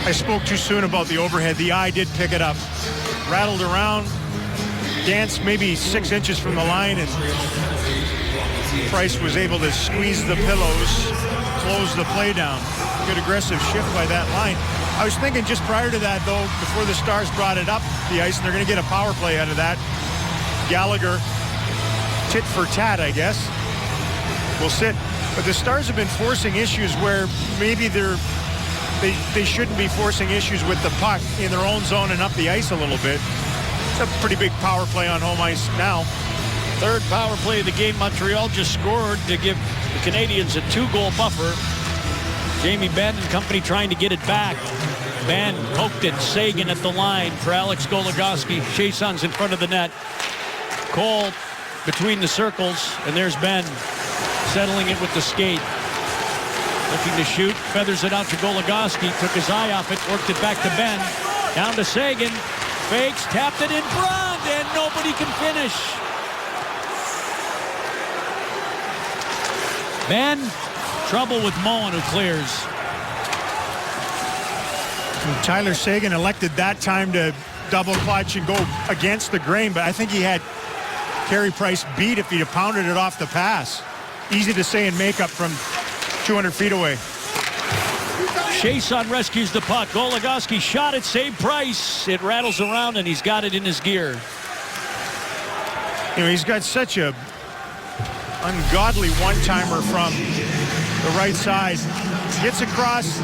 I spoke too soon about the overhead. The eye did pick it up. Rattled around. Danced maybe 6 inches from the line, and Price was able to squeeze the pillows, close the play down. Good aggressive shift by that line. I was thinking just prior to that, though, before the Stars brought it up the ice, and they're going to get a power play out of that. Gallagher, tit for tat, I guess, will sit. But the Stars have been forcing issues where maybe they shouldn't be forcing issues with the puck in their own zone and up the ice a little bit. It's a pretty big power play on home ice now. Third power play of the game. Montreal just scored to give the Canadians a 2-goal buffer. Jamie Benn and company trying to get it back. Benn poked it. Sagan at the line for Alex Goligoski. Chiasson's in front of the net. Cole between the circles, and there's Benn settling it with the skate. Looking to shoot, feathers it out to Goligoski. Took his eye off it, worked it back to Benn. Down to Sagan. Fakes, tapped it in front, and nobody can finish. Benn, trouble with Moen, who clears. And Tyler Sagan elected that time to double clutch and go against the grain, but I think he had Carey Price beat if he'd have pounded it off the pass. Easy to say in makeup from 200 feet away. Chiasson rescues the puck. Goligoski shot it, saved Price. It rattles around, and he's got it in his gear. You know, he's got such a ungodly one-timer from the right side. Gets across.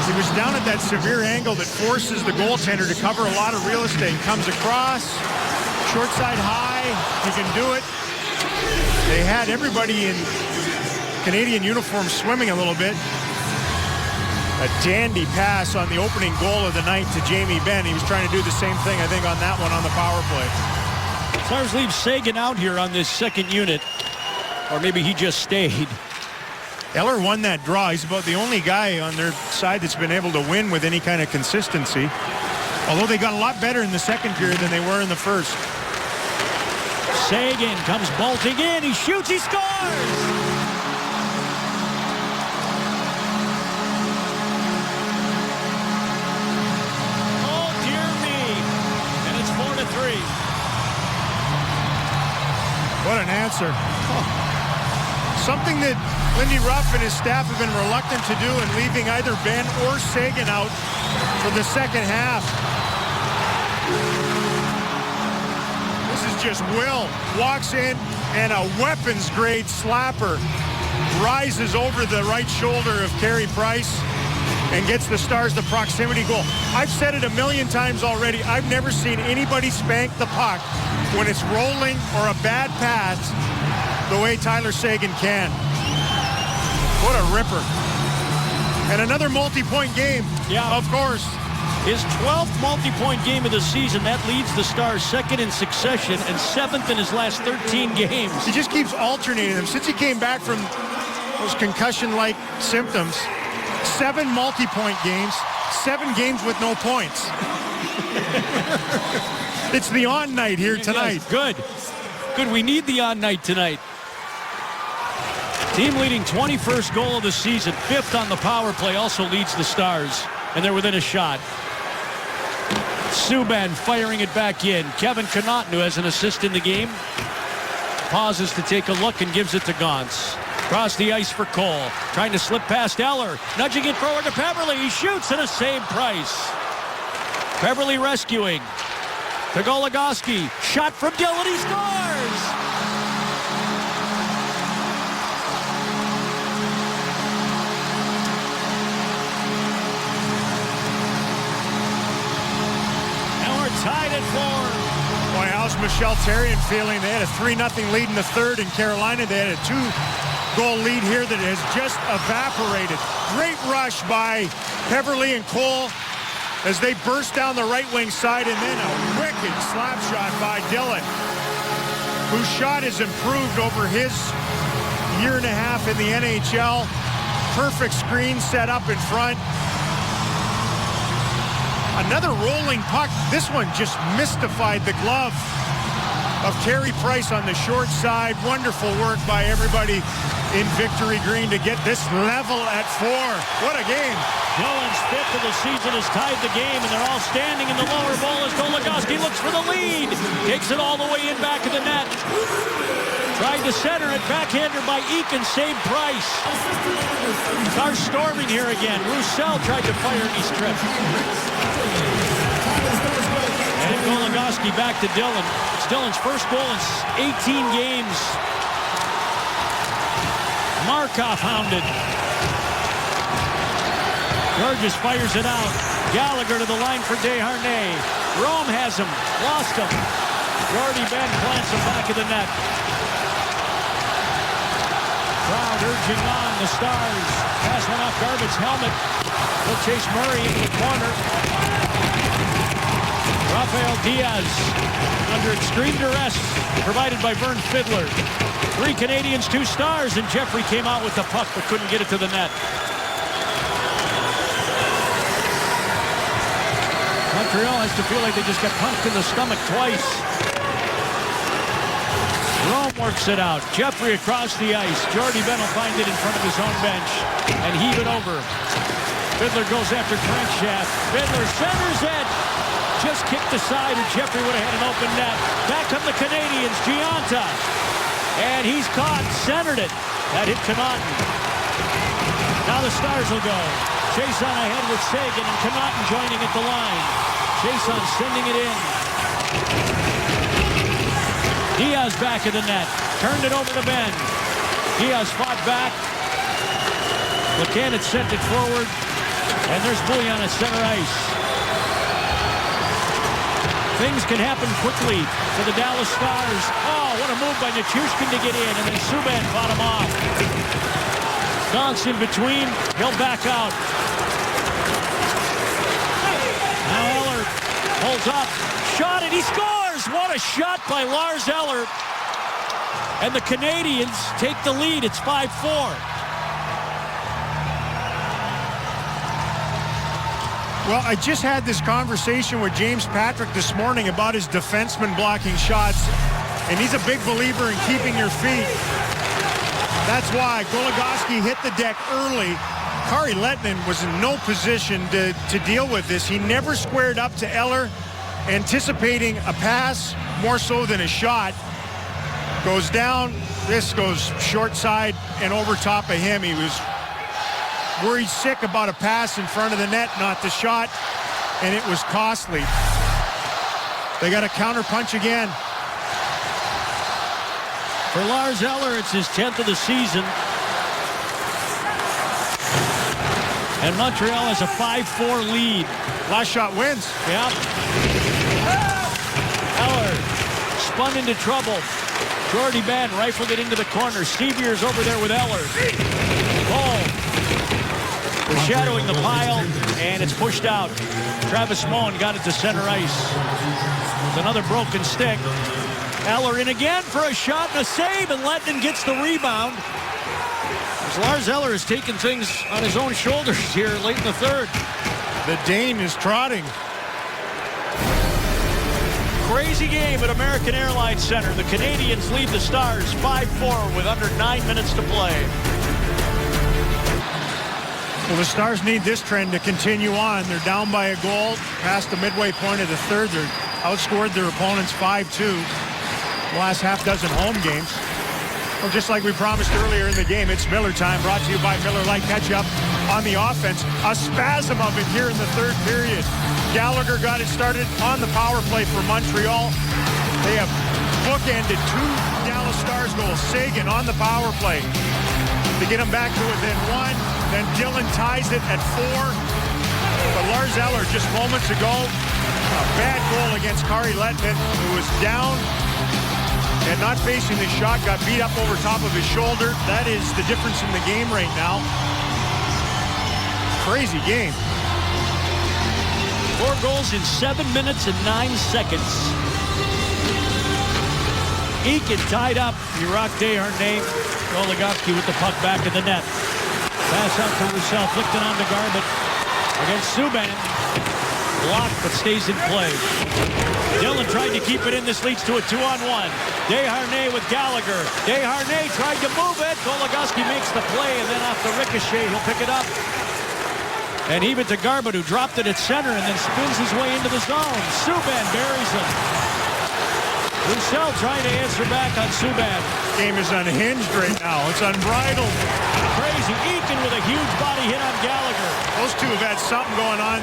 He was down at that severe angle that forces the goaltender to cover a lot of real estate. Comes across, short side high. He can do it. They had everybody in Canadian uniform swimming a little bit. A dandy pass on the opening goal of the night to Jamie Benn. He was trying to do the same thing, I think, on that one on the power play. Stars leave Sagan out here on this second unit. Or maybe he just stayed. Eller won that draw. He's about the only guy on their side that's been able to win with any kind of consistency. Although they got a lot better in the second period than they were in the first. Sagan comes bolting in. He shoots. He scores! What an answer. Something that Lindy Ruff and his staff have been reluctant to do in leaving either Benn or Sagan out for the second half. This is just Will. Walks in and a weapons-grade slapper rises over the right shoulder of Carey Price and gets the Stars the proximity goal. I've said it a million times already. I've never seen anybody spank the puck when it's rolling or a bad pass the way Tyler Sagan can. What a ripper. And another multi-point game, yeah, of course. His 12th multi-point game of the season. That leads the Stars second in succession and 7th in his last 13 games. He just keeps alternating them. Since he came back from those concussion-like symptoms, 7 multi-point games, 7 games with no points. It's the on night here tonight. Yes, good. Good. We need the on night tonight. Team leading 21st goal of the season. 5th on the power play also leads the Stars. And they're within a shot. Subban firing it back in. Kevin Connauton, who has an assist in the game, pauses to take a look and gives it to Gauntz. Across the ice for Cole. Trying to slip past Eller. Nudging it forward to Peverley. He shoots and a save Price. Peverley rescuing. To Goligoski. Shot from Dillon. He scores! And we're tied at 4. Boy, how's Michel Therrien feeling? They had a 3-0 lead in the third in Carolina. They had a goal lead here that has just evaporated. Great rush by Peverley and Cole as they burst down the right wing side, and then a wicked slap shot by Dillon, whose shot has improved over his year and a half in the NHL. Perfect screen set up in front. Another rolling puck. This one just mystified the glove of Carey Price on the short side. Wonderful work by everybody in Victory Green to get this level at 4. What a game. Dillon's 5th of the season has tied the game, and they're all standing in the lower bowl as Goligoski looks for the lead. Takes it all the way in back of the net. Tried to center it, backhander by Eakin, saved Price. Stars storming here again. Roussel tried to fire, and he stripped. And Goligoski back to Dillon. It's Dillon's first goal in 18 games. Markov hounded. Georges fires it out. Gallagher to the line for Desharnais. Rome has him. Lost him. Jordie Benn plants him back of the net. Crowd urging on the Stars. Pass one off Garbutt's helmet. He'll chase Murray into the corner. Rafael Diaz under extreme duress provided by Vern Fiddler. 3 Canadians, 2 Stars, and Jeffrey came out with the puck but couldn't get it to the net. Montreal has to feel like they just got punched in the stomach twice. Rome works it out. Jeffrey across the ice. Jordie Benn will find it in front of his own bench and heave it over. Fiddler goes after Crankshaft. Fiddler centers it. Just kicked aside, and Jeffrey would have had an open net. Back come the Canadians. Gianta. And he's caught. Centered it. That hit Connaughton. Now the Stars will go. Chiasson ahead with Seguin, and Connaughton joining at the line. Chiasson sending it in. Diaz back of the net. Turned it over to Benn. Diaz fought back. Buchanan sent it forward. And there's Bouillon at center ice. Things can happen quickly for the Dallas Stars. Oh, what a move by Nichushkin to get in. And then Subban fought him off. Donks in between. He'll back out. Now Eller pulls up. Shot it. He scores. What a shot by Lars Eller. And the Canadians take the lead. It's 5-4. Well, I just had this conversation with James Patrick this morning about his defenseman blocking shots, and he's a big believer in keeping your feet. That's why Goligoski hit the deck early. Kari Lehtinen was in no position to deal with this. He never squared up to Eller, anticipating a pass more so than a shot. Goes down. This goes short side and over top of him. He was worried sick about a pass in front of the net, not the shot, and it was costly. They got a counter punch again. For Lars Eller, it's his 10th of the season. And Montreal has a 5-4 lead. Last shot wins. Yep. Eller spun into trouble. Jordie Benn rifled it into the corner. Seavier's over there with Eller. Oh. Shadowing the pile, and it's pushed out. Travis Moen got it to center ice. With another broken stick. Eller in again for a shot and a save, and Lehtinen gets the rebound. As Lars Eller has taken things on his own shoulders here late in the third. The Dane is trotting. Crazy game at American Airlines Center. The Canadians lead the Stars 5-4 with under 9 minutes to play. Well, the Stars need this trend to continue on. They're down by a goal past the midway point of the third. They're outscored their opponents 5-2. The last half dozen home games. Well, just like we promised earlier in the game, it's Miller time, brought to you by Miller Lite Ketchup on the offense. A spasm of it here in the third period. Gallagher got it started on the power play for Montreal. They have bookended 2 Dallas Stars goals. Seguin on the power play to get them back to within 1. Then Dillon ties it at 4. But Lars Eller just moments ago, a bad goal against Kari Lehtinen, who was down And not facing the shot, got beat up over top of his shoulder. That is the difference in the game right now. Crazy game. 4 goals in 7 minutes and 9 seconds. Eakin tied up. Juraj Desharnais. Goligoski with the puck back in the net. Pass out to Roussel. Flicked it on to Garbutt. Against Subban. Blocked, but stays in play. Dillon tried to keep it in. This leads to a 2-on-1. Desharnais with Gallagher. Desharnais tried to move it. Goligoski makes the play, and then off the ricochet, he'll pick it up. And even to Garbutt, who dropped it at center and then spins his way into the zone. Subban buries him. Roussel trying to answer back on Subban. Game is unhinged right now. It's unbridled. Crazy. Eakin with a huge body hit on Gallagher. Those two have had something going on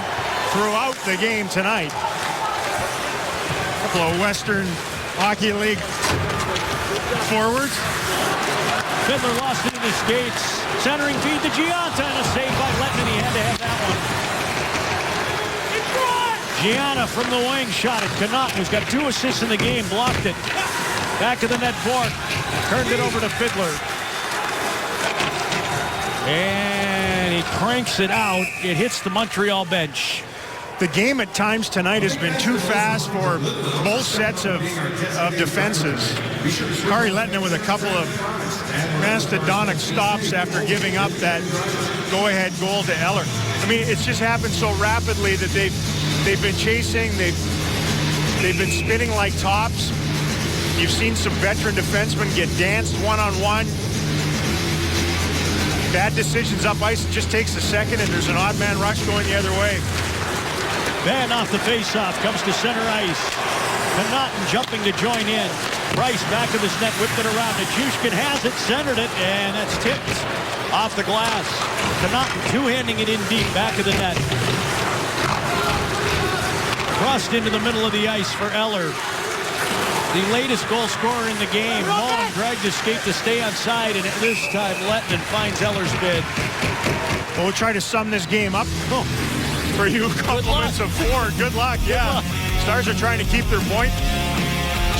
throughout the game tonight. A couple of Western Hockey League forwards. Fiddler lost it in his skates. Centering feed to Gianta, and a save by Letman. He had to have that one. Gianna from the wing shot it. Connaughton, who's got 2 assists in the game, blocked it. Back of the net, Bourque. Turned it over to Fiddler. And he cranks it out. It hits the Montreal bench. The game at times tonight has been too fast for both sets of defenses. Kari Lehtonen with a couple of mastodonic stops after giving up that go-ahead goal to Eller. I mean, it's just happened so rapidly that they've been chasing, they've been spinning like tops. You've seen some veteran defensemen get danced one-on-one. Bad decisions up ice. It just takes a second, and there's an odd man rush going the other way. Van off the faceoff, comes to center ice. Connaughton jumping to join in. Price back of his net, whipped it around. Nichushkin has it, centered it, and that's tipped off the glass. Connaughton two-handing it in deep, back of the net. Crossed into the middle of the ice for Eller. The latest goal scorer in the game. Mullen dragged his skate to stay onside, and at this time, Lehtonen finds Eller's bid. Well, we'll try to sum this game up. For you, compliments of 4. Good luck, yeah. Stars are trying to keep their point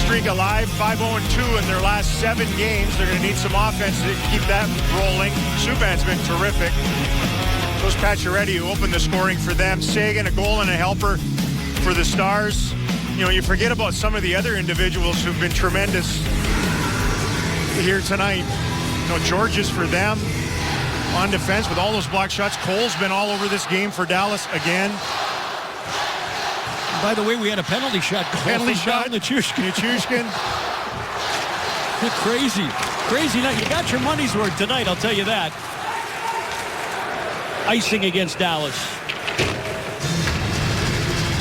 streak alive. 5-0-2 in their last 7 games. They're going to need some offense to keep that rolling. Subban's been terrific. Those Pacioretty who opened the scoring for them. Sagan, a goal and a helper for the Stars. You know, you forget about some of the other individuals who've been tremendous here tonight. You know, Georges for them. On defense with all those block shots. Cole's been all over this game for Dallas again. By the way, we had a penalty shot. Penalty shot. Nichushkin. Crazy night. You got your money's worth tonight, I'll tell you that. Icing against Dallas.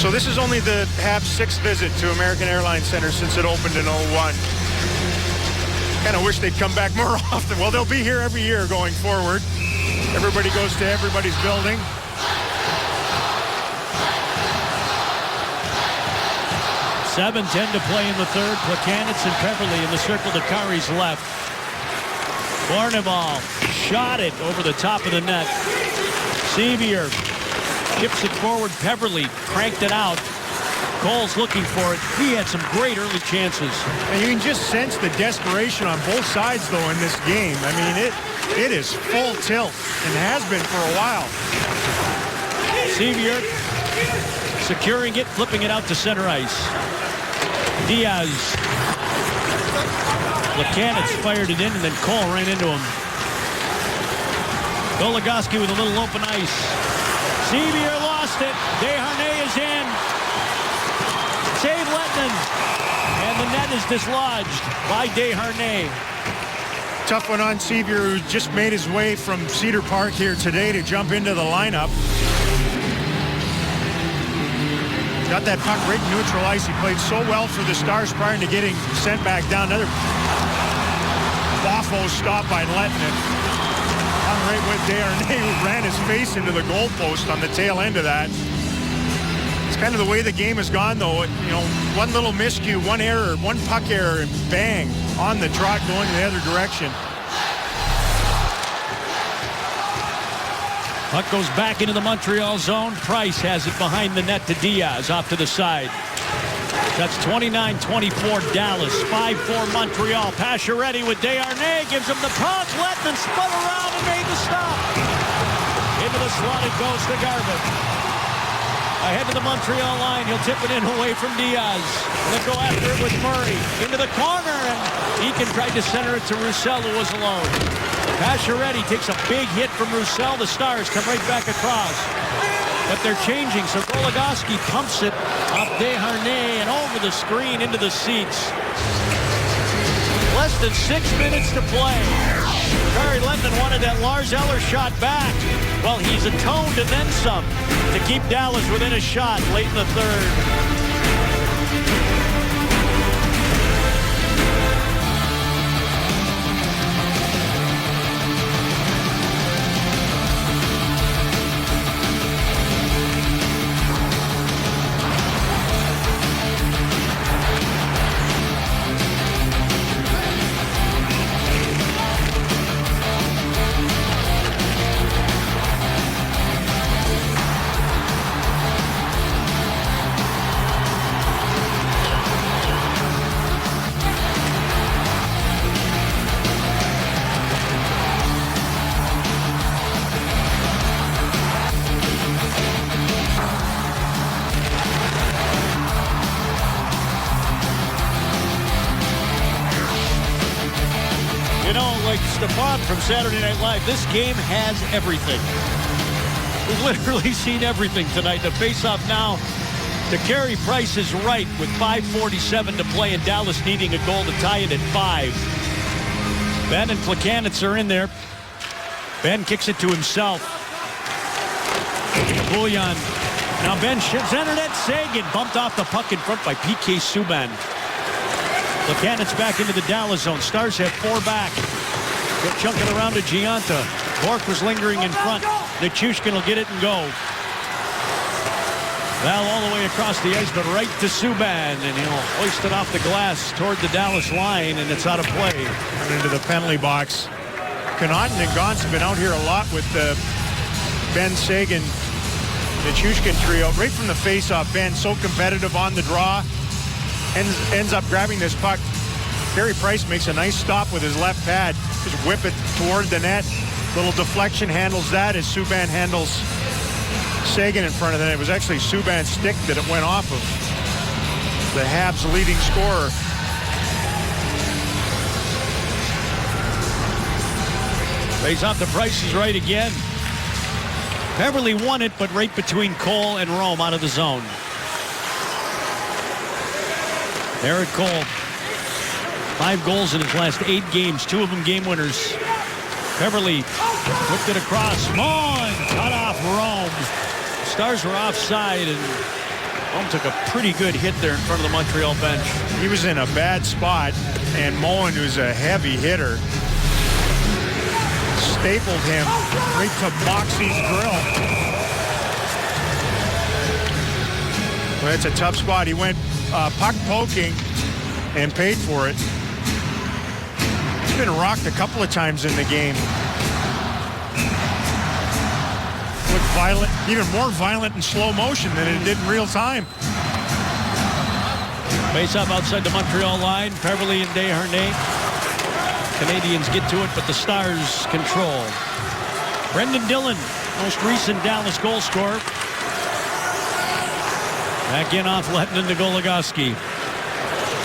So this is only the Habs' 6th visit to American Airlines Center since it opened in 2001. Kind of wish they'd come back more often. Well, they'll be here every year going forward. Everybody goes to everybody's building. $7:10 to play in the third. Plekanec and Peverley in the circle to Kari's left. Barneval shot it over the top of the net. Sevier chips it forward. Peverley cranked it out. Cole's looking for it. He had some great early chances. And you can just sense the desperation on both sides, though, in this game. I mean, it is full tilt and has been for a while. Sevier securing it, flipping it out to center ice. Diaz. Plekanec fired it in, and then Cole ran into him. Goligoski with a little open ice. Sevier lost it. Desharnais is in. Save Lehtonen. And the net is dislodged by Desharnais. Tough one on Sevier, who just made his way from Cedar Park here today to jump into the lineup. Got that puck right in neutral ice. He played so well for the Stars prior to getting sent back down. Another Boffo stop by Lehtonen. On right with Desharnais, who ran his face into the goalpost on the tail end of that. It's kind of the way the game has gone, though. You know, one little miscue, one error, one puck error, and bang, on the trot going the other direction. Puck goes back into the Montreal zone. Price has it behind the net to Diaz, off to the side. That's 29-24 Dallas, 5-4 Montreal. Pacioretty with Desharnais gives him the puck. Lettman spun around and made the stop. Into the slot it goes to Garvin. Ahead to the Montreal line. He'll tip it in away from Diaz. They'll go after it with Murray. Into the corner, and Eakin tried to center it to Roussel, who was alone. Pacioretty takes a big hit from Roussel. The Stars come right back across. But they're changing, so Goligoski pumps it off Desharnais and over the screen into the seats. Less than 6 minutes to play. Kari Lettman wanted that Lars Eller shot back. Well, he's atoned and then some to keep Dallas within a shot late in the third. Like Stefan from Saturday Night Live, this game has everything. We've literally seen everything tonight. The face-off now to Carey Price is right with 5:47 to play and Dallas needing a goal to tie it at 5. Ben and Plekanec are in there. Ben kicks it to himself. Bouillon. Now Ben centered at Seguin. Bumped off the puck in front by PK Subban. Plekanec back into the Dallas zone. Stars have 4 back. They'll chunk it around to Gianta. Bork was lingering in front. Nichushkin will get it and go. Val all the way across the ice, but right to Subban, and he'll hoist it off the glass toward the Dallas line, and it's out of play. And into the penalty box. Connaughton and Gauntz have been out here a lot with the Ben Seguin, Nichushkin trio. Right from the face-off, Ben so competitive on the draw. Ends up grabbing this puck. Carey Price makes a nice stop with his left pad. Just whip it toward the net. Little deflection, handles that as Subban handles Seguin in front of that. It was actually Subban's stick that it went off of. The Habs leading scorer. Face off, the Price is right again. Beverly won it, but right between Cole and Rome out of the zone. Eric Cole, 5 goals in his last 8 games, 2 of them game winners. Beverly whipped it across. Moen cut off Rome. Stars were offside, and Rome took a pretty good hit there in front of the Montreal bench. He was in a bad spot, and Moen, who's a heavy hitter, stapled him right to Moxie's grill. Well, it's a tough spot. He went puck poking and paid for it. He's been rocked a couple of times in the game. Looked violent, even more violent in slow motion than it did in real time. Face off outside the Montreal line. Beverly and Desharnais. Canadians get to it, but the Stars control. Brendan Dillon, most recent Dallas goal scorer. Back in off Lettman to Goligoski.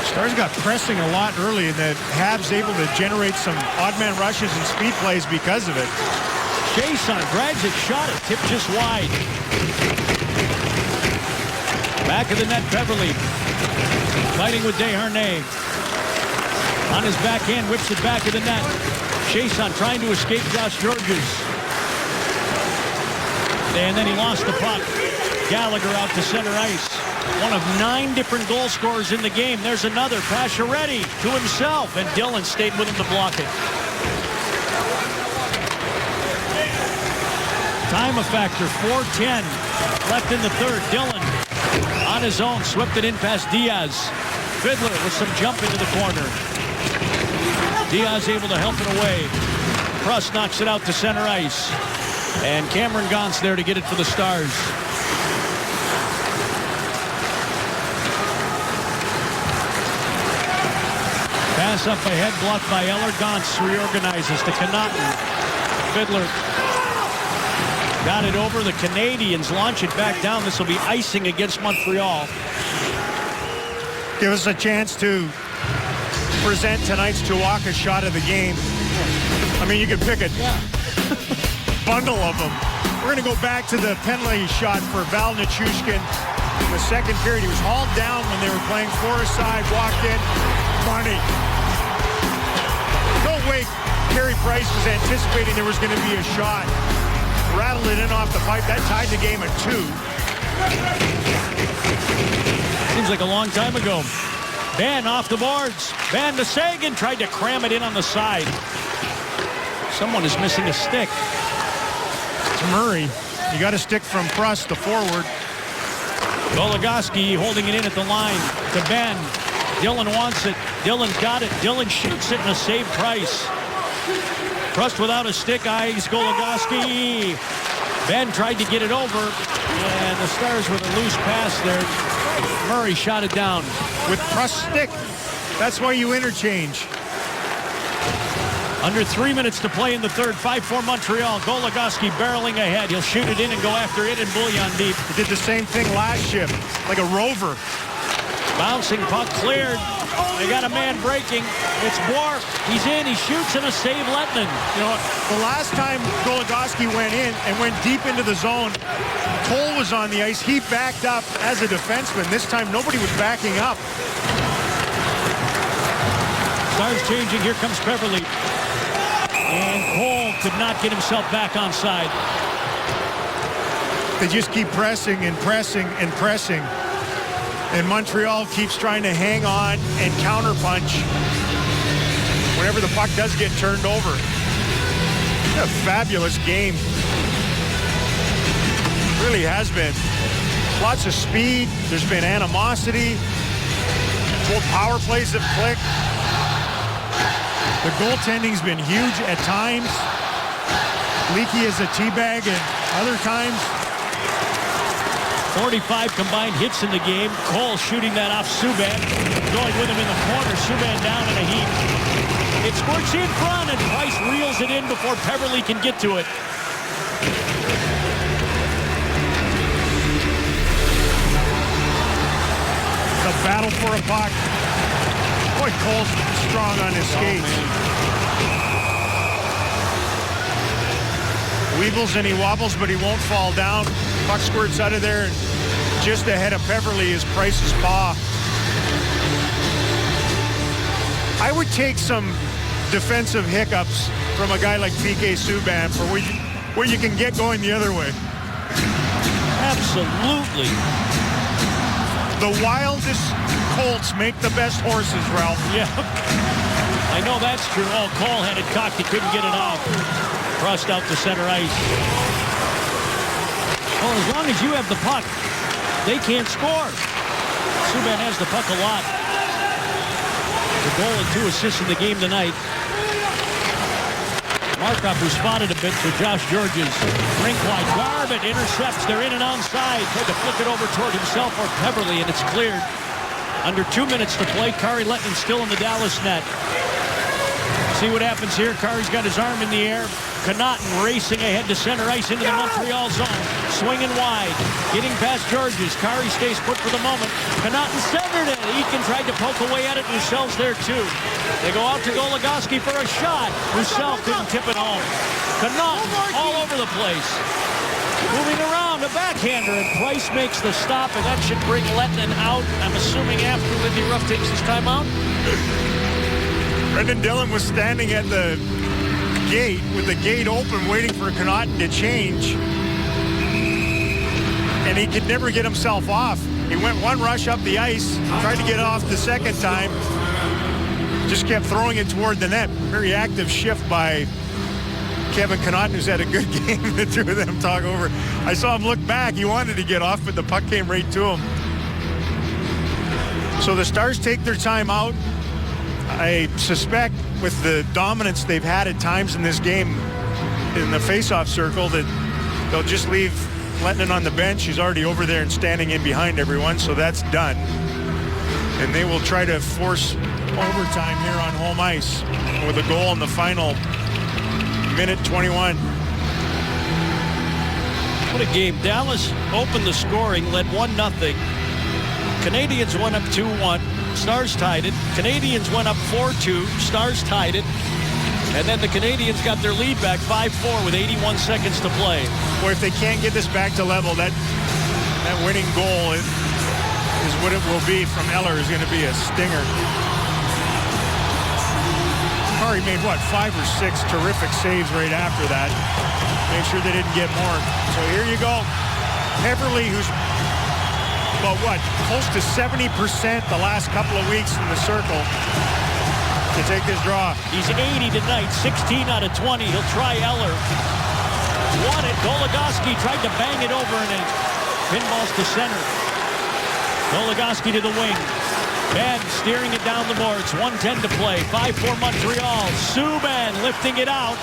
Stars got pressing a lot early, and the Habs able to generate some odd man rushes and speed plays because of it. Jason drags it, shot it, tipped just wide. Back of the net, Beverly. Fighting with Desharnais. On his backhand, whips it back of the net. Jason trying to escape Josh Georges. And then he lost the puck. Gallagher out to center ice. One of 9 different goal scorers in the game. There's another. Pacioretty to himself, and Dillon stayed with him to block it. Time of factor, 4:10 left in the third. Dillon on his own, swept it in past Diaz. Fiddler with some jump into the corner. Diaz able to help it away. Pruss knocks it out to center ice. And Cameron Gauntz there to get it for the Stars. Pass up ahead, blocked by Eller. Gauntz reorganizes to Connaughton. Fiddler got it over. The Canadians launch it back down. This will be icing against Montreal. Give us a chance to present tonight's Tuwaka shot of the game. I mean, you can pick a bundle of them. We're going to go back to the penalty shot for Val Nichushkin. In the second period, he was hauled down when they were playing four-a-side, walked in, money. No way Carey Price was anticipating there was going to be a shot. Rattled it in off the pipe. That tied the game at 2. Seems like a long time ago. Ben off the boards. Ben to Sagan. Tried to cram it in on the side. Someone is missing a stick. It's Murray. You got a stick from Prust, the forward. Goligoski holding it in at the line to Ben. Dillon wants it. Dillon got it. Dillon shoots it and a save. Price. Prust without a stick. Eyes Goligoski. Ben tried to get it over, and the Stars with a loose pass there. Murray shot it down. With Prust's stick. That's why you interchange. Under 3 minutes to play in the third. 5-4 Montreal. Goligoski barreling ahead. He'll shoot it in and go after it, and Bouillon deep. He did the same thing last shift, like a rover. Bouncing puck cleared. They got a man breaking. It's Bourque. He's in. He shoots and a save. Lettinen. You know, the last time Goligoski went in and went deep into the zone, Cole was on the ice. He backed up as a defenseman. This time, nobody was backing up. Stars changing. Here comes Beverly. And Cole could not get himself back on side. They just keep pressing and pressing and pressing. And Montreal keeps trying to hang on and counterpunch whenever the puck does get turned over. A fabulous game. It really has been. Lots of speed. There's been animosity. Both power plays have clicked. The goaltending's been huge at times. Leaky as a teabag at other times. 45 combined hits in the game. Cole shooting that off Subban. Going with him in the corner. Subban down in a heap. It's Squirts in front, and Price reels it in before Peverly can get to it. The battle for a puck. Boy, Cole's strong on his skates. Weebles and he wobbles, but he won't fall down. Puck squirts out of there, and just ahead of Peverly is Price's paw. I would take some defensive hiccups from a guy like PK Subban for where you can get going the other way. Absolutely. The wildest colts make the best horses, Ralph. Yeah. I know that's true. Oh, Cole had it cocked. He couldn't get it off. Crossed out to center ice. Well, as long as you have the puck, they can't score. Subban has the puck a lot. The goal and 2 assists in the game tonight. Markov, who spotted a bit for Josh Georges. Rink wide. Garbutt intercepts. They're in and onside. Tried to flick it over toward himself or Peverly, and it's cleared. Under 2 minutes to play. Kari Lettinen still in the Dallas net. See what happens here. Kari's got his arm in the air. Connaughton racing ahead to center ice into the Montreal zone. Swinging wide. Getting past Georges. Kari stays put for the moment. Connaughton centered it. Eakin tried to poke away at it. Roussell's there too. They go out to Goligoski for a shot. Roussel couldn't tip it home. Connaughton all over the place. Moving around, a backhander, and Price makes the stop, and that should bring Lettinen out. I'm assuming after Lindy Ruff takes his timeout. Brendan Dillon was standing at the gate with the gate open waiting for Connaughton to change. And he could never get himself off. He went one rush up the ice, tried to get off the second time. Just kept throwing it toward the net. Very active shift by Kevin Connaughton, who's had a good game. The two of them talk over. I saw him look back. He wanted to get off, but the puck came right to him. So the Stars take their time out. I suspect with the dominance they've had at times in this game in the face-off circle that they'll just leave Lettinen on the bench. He's already over there and standing in behind everyone, so that's done. And they will try to force overtime here on home ice with a goal in the final minute 21. What a game. Dallas opened the scoring, led 1-0. Canadians went up 2-1. Stars tied it. Canadians went up 4-2. Stars tied it. And then the Canadians got their lead back 5-4 with 81 seconds to play. Boy, if they can't get this back to level, that winning goal is what it will be from Eller is going to be a stinger. He made, 5 or 6 terrific saves right after that. Make sure they didn't get more. So here you go. Heverly, who's about, close to 70% the last couple of weeks in the circle to take this draw. He's 80 tonight, 16 out of 20. He'll try Eller. Won it. Goligoski tried to bang it over and it pinballs to center. Goligoski to the wing. Ben steering it down the boards. 1:10 to play. 5-4 Montreal. Subban lifting it out.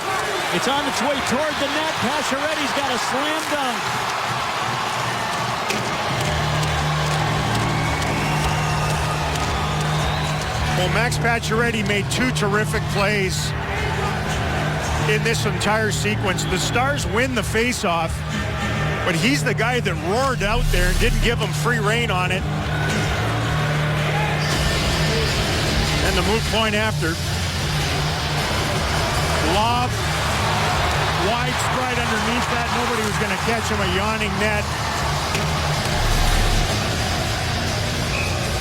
It's on its way toward the net. Pacioretty's got a slam dunk. Well, Max Pacioretty made 2 terrific plays in this entire sequence. The Stars win the faceoff, but he's the guy that roared out there and didn't give them free rein on it. And the move point after. Lob. Wide stride underneath that. Nobody was going to catch him. A yawning net.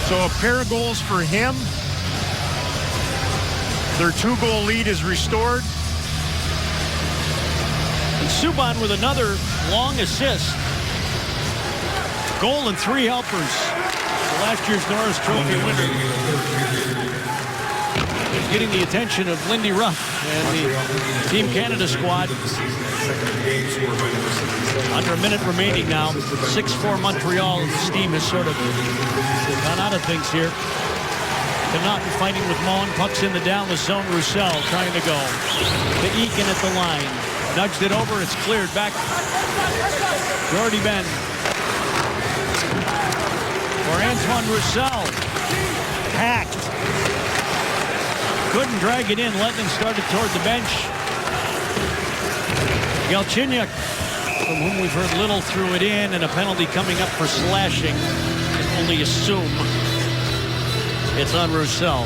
So a pair of goals for him. Their 2-goal lead is restored. And Subban with another long assist. Goal and 3 helpers. Last year's Norris Trophy winner. Getting the attention of Lindy Ruff and the Team Canada squad. Under a minute remaining now. 6-4 Montreal. Steam has sort of gone out of things here. Connaughton fighting with Moen. Puck's in the down the zone. Roussel trying to go. To Eakin at the line. Nudged it over. It's cleared back. Jordy Ben. For Antoine Roussel. Hacked. Couldn't drag it in. Letton started toward the bench. Galchenyuk, from whom we've heard little, threw it in, and a penalty coming up for slashing. Can only assume it's on Roussel.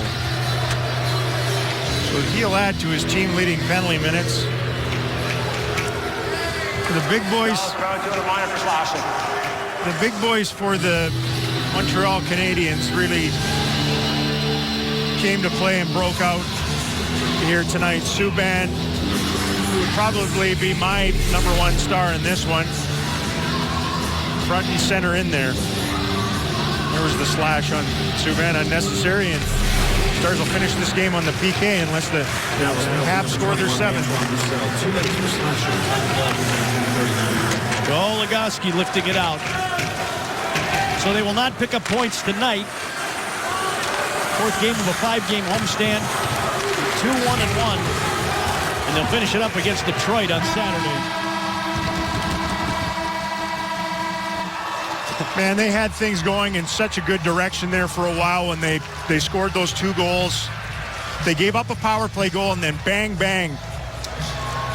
So he'll add to his team-leading penalty minutes. For the big boys. The big boys for the Montreal Canadiens really came to play and broke out here tonight. Subban, who would probably be my #1 star in this one. Front and center in there. There was the slash on Subban, unnecessary, and Stars will finish this game on the PK unless the Habs score their 7th. Goligoski lifting it out. So they will not pick up points tonight. 4th game of a 5-game homestand. 2-1-1. And they'll finish it up against Detroit on Saturday. Man, they had things going in such a good direction there for a while when they scored those 2 goals. They gave up a power play goal and then bang, bang.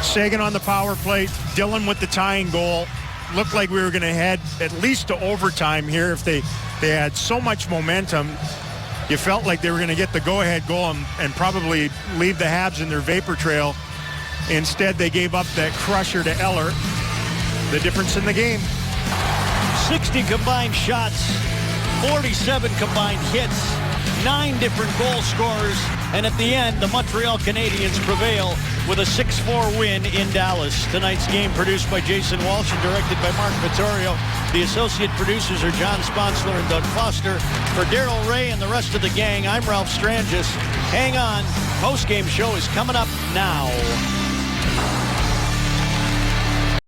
Sagan on the power play. Dillon with the tying goal. Looked like we were going to head at least to overtime here if they had so much momentum. You felt like they were going to get the go-ahead goal and probably leave the Habs in their vapor trail. Instead, they gave up that crusher to Eller. The difference in the game. 60 combined shots, 47 combined hits, 9 different goal scorers, and at the end, the Montreal Canadiens prevail with a 6-4 win in Dallas. Tonight's game produced by Jason Walsh and directed by Mark Vittorio. The associate producers are John Sponsler and Doug Foster. For Daryl Ray and the rest of the gang, I'm Ralph Strangis. Hang on, post-game show is coming up now.